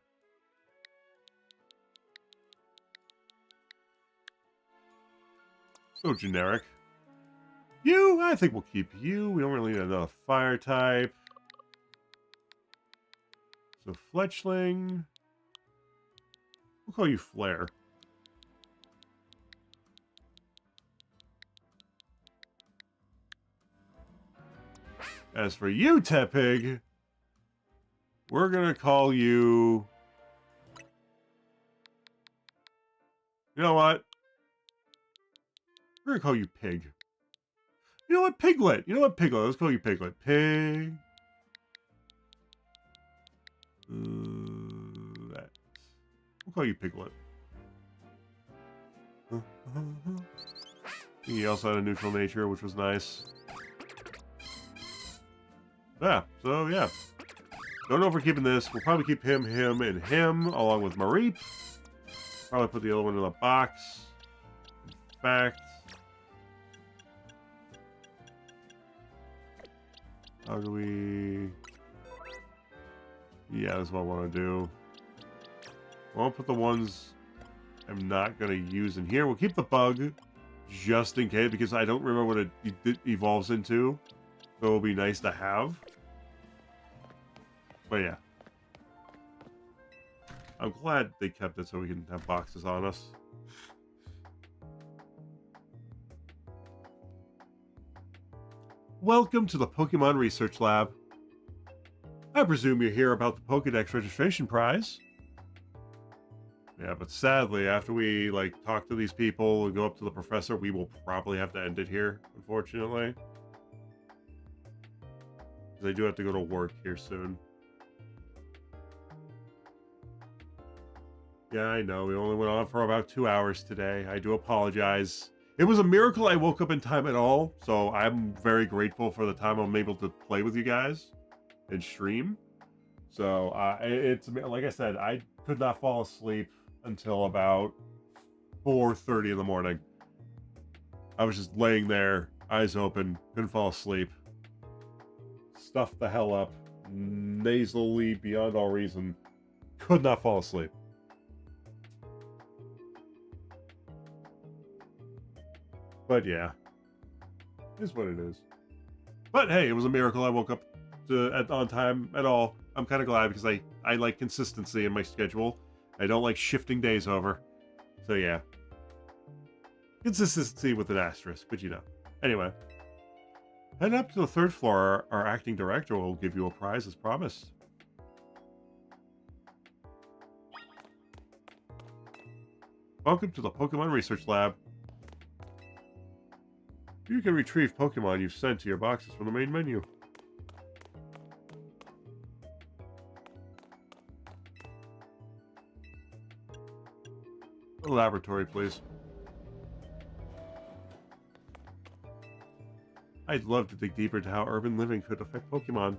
So generic. You, I think we'll keep you. We don't really need another fire type. So Fletchling. We'll call you Flare. As for you, Tepig, we're gonna call you... You know what? We're gonna call you Pig. You know what? Piglet. You know what? Piglet. Let's call you Piglet. Pig. That. We'll call you Piglet. He also had a neutral nature, which was nice. Yeah, so yeah. Don't know if we're keeping this. We'll probably keep him, and him, along with Mareep. Probably put the other one in a box. In fact... How do we... Yeah, that's what I want to do. We'll put the ones I'm not going to use in here. We'll keep the bug, just in case, because I don't remember what it evolves into. So it'll be nice to have. But yeah. I'm glad they kept it so we can have boxes on us. Welcome to the Pokemon Research Lab. I presume you're here about the Pokedex registration prize. Yeah, but sadly, after we, talk to these people and go up to the professor, we will probably have to end it here, unfortunately. Because I do have to go to work here soon. Yeah, I know. We only went on for about 2 hours today. I do apologize. It was a miracle I woke up in time at all, so I'm very grateful for the time I'm able to play with you guys and stream. So, it's like I said, I could not fall asleep until about 4:30 in the morning. I was just laying there, eyes open, couldn't fall asleep. Stuffed the hell up, nasally beyond all reason. Could not fall asleep. But yeah, is what it is. But hey, it was a miracle I woke up on time at all. I'm kind of glad because I like consistency in my schedule. I don't like shifting days over. So yeah. Consistency with an asterisk, but you know. Anyway. Head up to the third floor. Our acting director will give you a prize as promised. Welcome to the Pokemon Research Lab. You can retrieve Pokemon you've sent to your boxes from the main menu. The laboratory, please. I'd love to dig deeper into how urban living could affect Pokemon.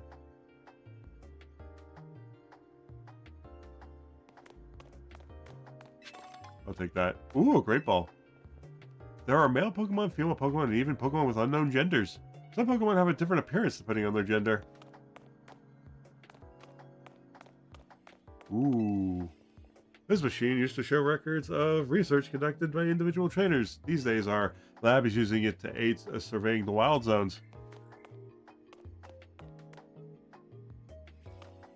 I'll take that. Ooh, a Great Ball. There are male Pokemon, female Pokemon, and even Pokemon with unknown genders. Some Pokemon have a different appearance depending on their gender. Ooh. This machine used to show records of research conducted by individual trainers. These days, our lab is using it to aid surveying the wild zones.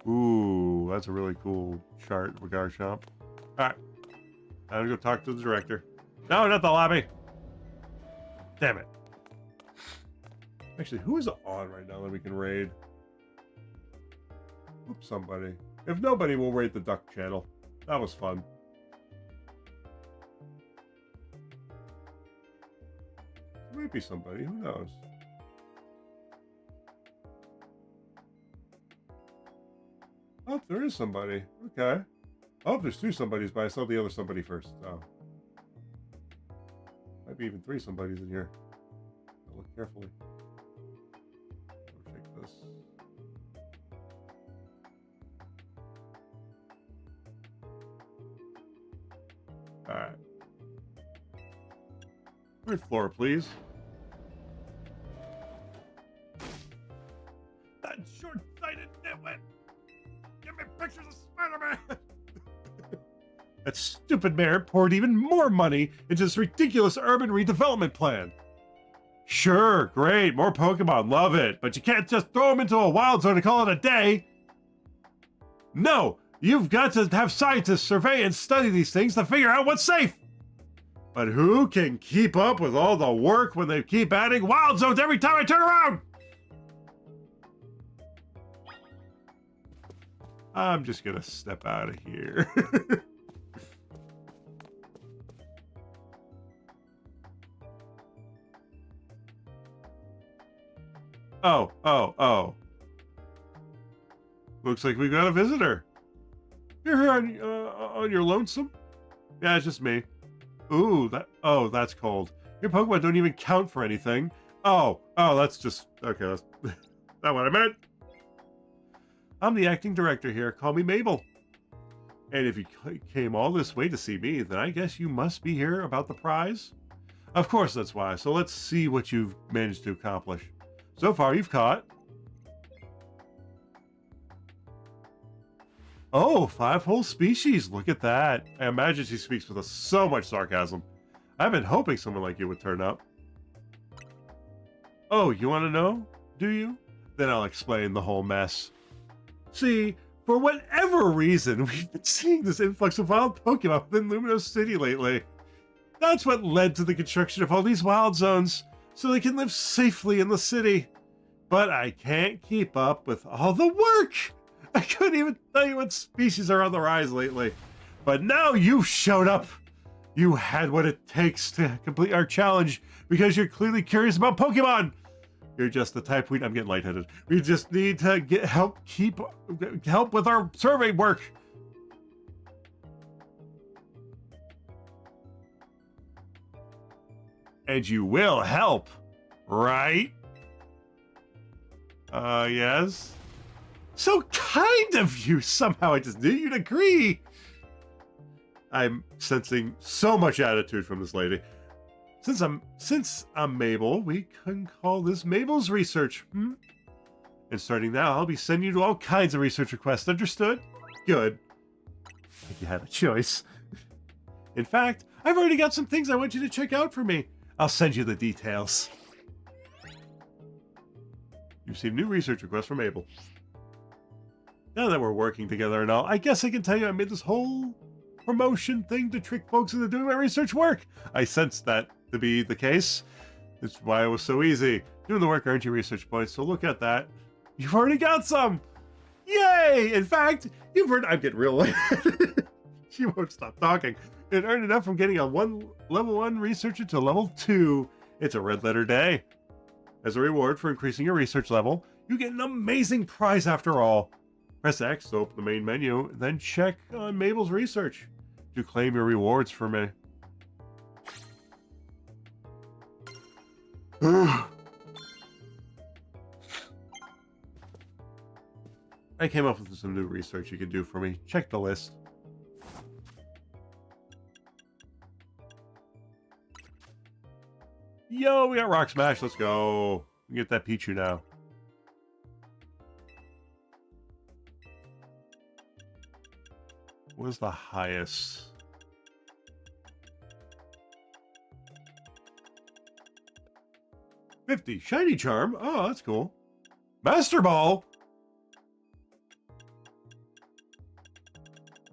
Ooh, that's a really cool chart for Garchomp. Alright. I'm gonna go talk to the director. No, not the lobby! Damn it. Actually, who is on right now that we can raid? Oops, somebody. If nobody, we'll raid the Duck channel. That was fun. There might be somebody, who knows? Oh, there is somebody. Okay. Oh, there's two somebodies, but I saw the other somebody first. Oh. Might be even three somebodies in here. I'll look carefully. I'll check this. Alright. Third floor, please. That short-sighted nitwit! Give me pictures of Spider-Man! That stupid mayor poured even more money into this ridiculous urban redevelopment plan. Sure, great, more Pokemon, love it, but you can't just throw them into a wild zone and call it a day. No, you've got to have scientists survey and study these things to figure out what's safe. But who can keep up with all the work when they keep adding wild zones every time I turn around? I'm just gonna step out of here. Oh. Looks like we got a visitor. You're here on your lonesome? Yeah, it's just me. Ooh, that's cold. Your Pokemon don't even count for anything. Oh, that's just, okay, that's not what I meant. I'm the acting director here. Call me Mabel. And if you came all this way to see me, then I guess you must be here about the prize? Of course that's why. So let's see what you've managed to accomplish. So far, you've caught... Oh, 5 whole species. Look at that. I imagine she speaks with so much sarcasm. I've been hoping someone like you would turn up. Oh, you want to know? Do you? Then I'll explain the whole mess. See, for whatever reason, we've been seeing this influx of wild Pokemon within Lumino City lately. That's what led to the construction of all these wild zones, so they can live safely in the city. But I can't keep up with all the work. I couldn't even tell you what species are on the rise lately. But now you've showed up. You had what it takes to complete our challenge because you're clearly curious about Pokemon. You're just the type I'm getting lightheaded. We just need to help with our survey work. And you will help, right? Yes. So kind of you. Somehow I just knew you'd agree. I'm sensing so much attitude from this lady. Since I'm Mabel, we can call this Mabel's research. And starting now, I'll be sending you to all kinds of research requests. Understood? Good. I think you had a choice. In fact, I've already got some things I want you to check out for me. I'll send you the details. You received new research requests from Mabel. Now that we're working together and all, I guess I can tell you I made this whole promotion thing to trick folks into doing my research work. I sensed that to be the case. That's why it was so easy. Doing the work earns you research points, so look at that. You've already got some! Yay! In fact, you've earned... I'm getting real late. She won't stop talking. It earned enough from getting a level 1 researcher to level 2. It's a red letter day. As a reward for increasing your research level, you get an amazing prize after all. Press X to open the main menu, then check on Mabel's research to claim your rewards for me. I came up with some new research you could do for me. Check the list. Yo, we got Rock Smash. Let's go. We get that Pichu now. What is the highest? $50. Shiny Charm. Oh, that's cool. Master Ball.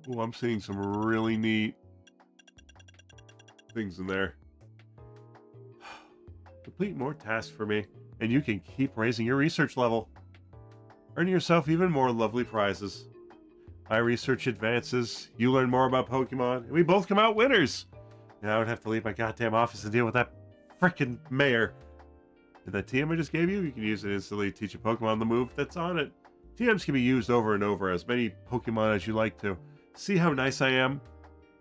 Oh, I'm seeing some really neat things in there. Complete more tasks for me, and you can keep raising your research level. Earn yourself even more lovely prizes. My research advances, you learn more about Pokemon, and we both come out winners. Now I don't have to leave my goddamn office and deal with that frickin' mayor. And that TM I just gave you, you can use it instantly to teach a Pokemon the move that's on it. TMs can be used over and over, as many Pokemon as you like to. See how nice I am?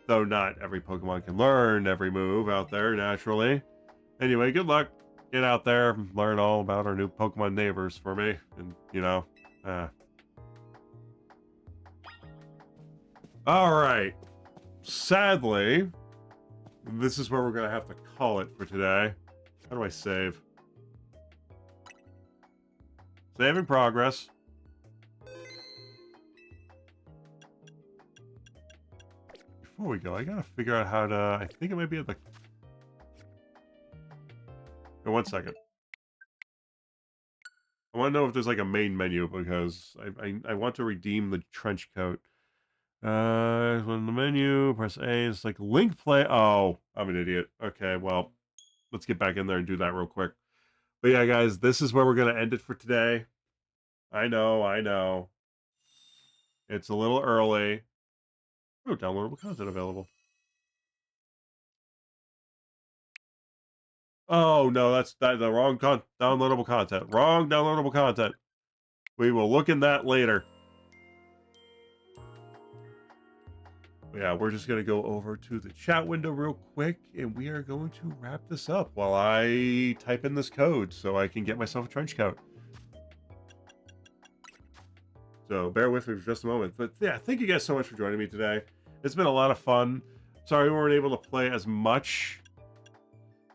Though not every Pokemon can learn every move out there naturally. Anyway, good luck. Get out there and learn all about our new Pokemon neighbors for me. And, you know, Alright. Sadly, this is where we're going to have to call it for today. How do I save? Save in progress. Before we go, I gotta figure out how to... I think it might be at the... Oh, 1 second. I want to know if there's like a main menu, because I want to redeem the trench coat. On the menu, press A. It's like link play. Oh, I'm an idiot. Okay, well, let's get back in there and do that real quick. But yeah, guys, this is where we're going to end it for today. I know. It's a little early. Oh, downloadable content available. Oh, no, that's the wrong downloadable content. Wrong downloadable content. We will look in that later. Yeah, we're just going to go over to the chat window real quick, and we are going to wrap this up while I type in this code so I can get myself a trench coat. So bear with me for just a moment. But yeah, thank you guys so much for joining me today. It's been a lot of fun. Sorry we weren't able to play as much.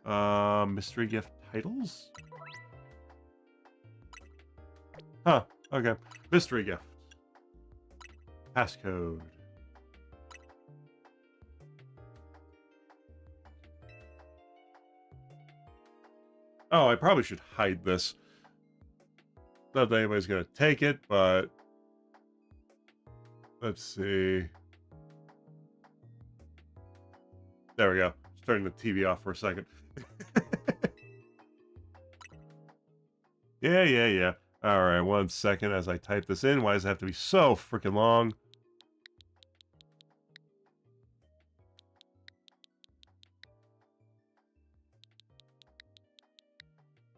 Mystery gift titles? Huh, okay. Mystery gift. Passcode. Oh, I probably should hide this. Not that anybody's going to take it, but... Let's see. There we go. Just turning the TV off for a second. Yeah. All right, 1 second as I type this in. Why does it have to be so freaking long?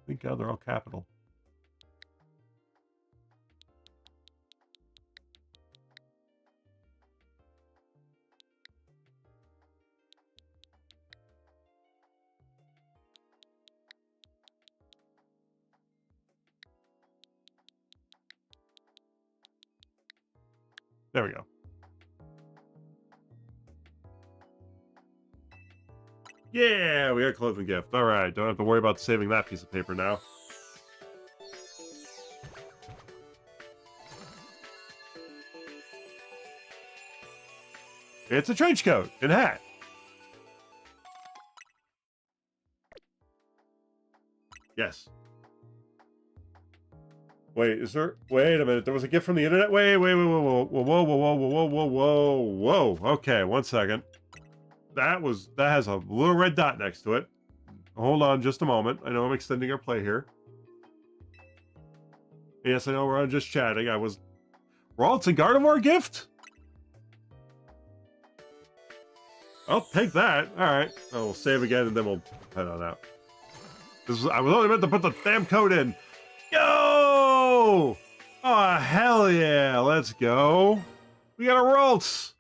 Thank God they're all capital. There we go. Yeah, we got a clothing gift. All right, don't have to worry about saving that piece of paper now. It's a trench coat and hat. Yes. Wait, is there? Wait a minute. There was a gift from the internet. Wait, whoa, whoa, whoa, whoa, whoa, whoa, whoa, whoa, whoa. Okay, 1 second. That has a little red dot next to it. Hold on, just a moment. I know I'm extending our play here. Yes, I know we're on just chatting. Well, it's a Gardevoir gift. I'll take that. All right. Oh, we'll save again and then we'll head on out. I was only meant to put the damn code in. Go! Oh, hell yeah. Let's go. We got a Ralts.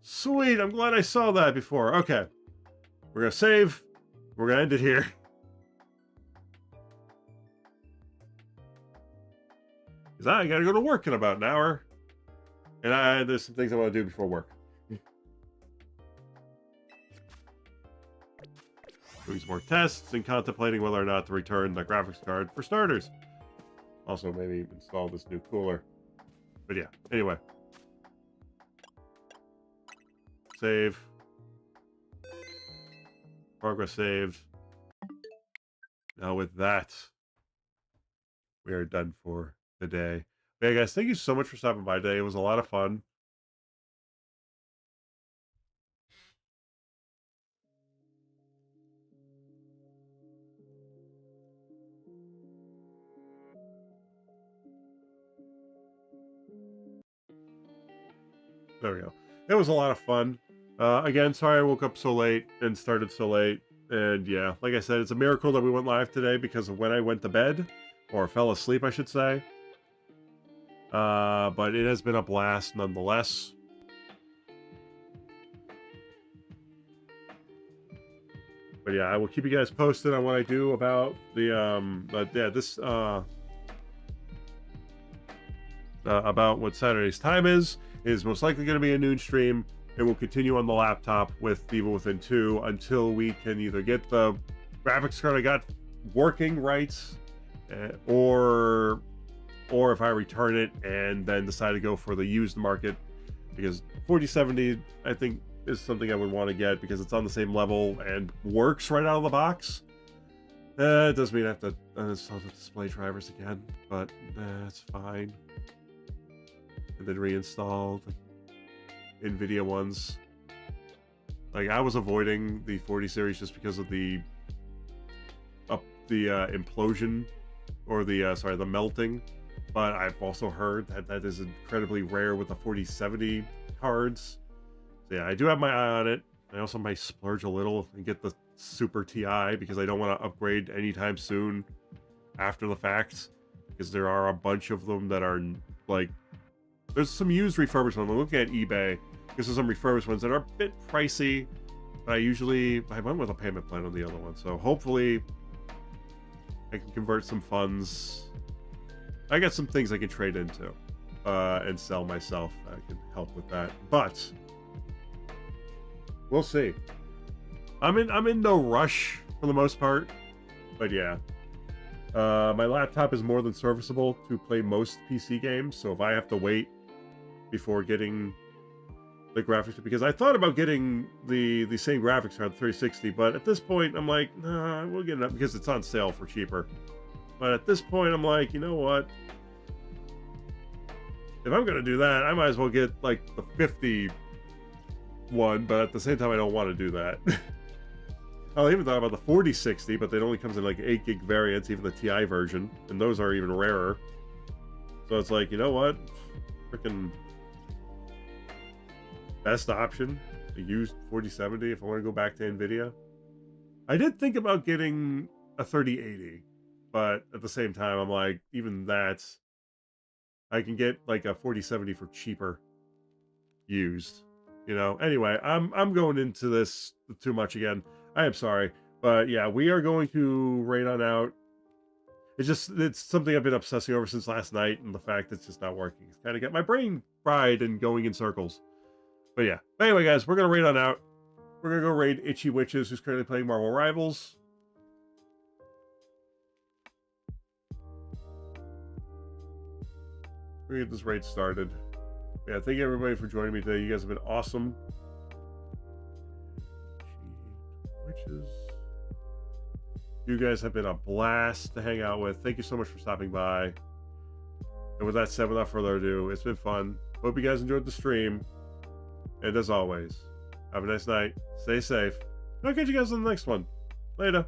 Sweet. I'm glad I saw that before. Okay. We're going to save. We're going to end it here. Because I got to go to work in about an hour. And there's some things I want to do before work. Doing some more tests and contemplating whether or not to return the graphics card for starters. Also, maybe install this new cooler. But yeah, anyway. Save. Progress saved. Now with that, we are done for the day. But yeah, guys, thank you so much for stopping by today. It was a lot of fun. There we go. It was a lot of fun. Again, sorry I woke up so late and started so late. And yeah, like I said, it's a miracle that we went live today because of when I went to bed. Or fell asleep, I should say. But it has been a blast nonetheless. But yeah, I will keep you guys posted on what I do about about what Saturday's time is most likely going to be a noon stream. It will continue on the laptop with Evil Within 2 until we can either get the graphics card I got working right, or if I return it and then decide to go for the used market, because 4070 I think is something I would want to get because it's on the same level and works right out of the box. It does mean I have to uninstall the display drivers again, but that's fine. And then reinstall the NVIDIA ones. Like, I was avoiding the 40 series just because of the implosion, or the melting. But I've also heard that is incredibly rare with the 4070 cards. So yeah, I do have my eye on it. I also might splurge a little and get the Super TI because I don't want to upgrade anytime soon after the fact, because there are a bunch of them that are like, there's some used refurbished ones. I'm looking at eBay because there's some refurbished ones that are a bit pricey, but I went with a payment plan on the other one, so hopefully I can convert some funds. I got some things I can trade into and sell myself that can help with that, but we'll see. I'm in no rush for the most part, but yeah. My laptop is more than serviceable to play most PC games, so if I have to wait before getting the graphics, because I thought about getting the same graphics card, 360, but at this point I'm like, nah, we'll get it up because it's on sale for cheaper. But at this point I'm like, you know what? If I'm gonna do that, I might as well get like the 50 one, but at the same time I don't want to do that. I even thought about the 4060, but it only comes in like 8 gig variants, even the TI version, and those are even rarer. So it's like, you know what? Freaking best option, a used 4070 if I want to go back to NVIDIA. I did think about getting a 3080, but at the same time, I'm like, even that, I can get like a 4070 for cheaper used. You know, anyway, I'm going into this too much again. I am sorry, but yeah, we are going to raid on out. It's something I've been obsessing over since last night, and the fact it's just not working. It's kind of got my brain fried and going in circles. But yeah, but anyway, guys, we're gonna raid on out. We're gonna go raid Itchy Witches, who's currently playing Marvel Rivals. We're gonna get this raid started. Yeah, thank you everybody for joining me today. You guys have been awesome. Witches. You guys have been a blast to hang out with. Thank you so much for stopping by. And with that said, without further ado, it's been fun. Hope you guys enjoyed the stream. And as always, have a nice night. Stay safe. I'll catch you guys on the next one. Later.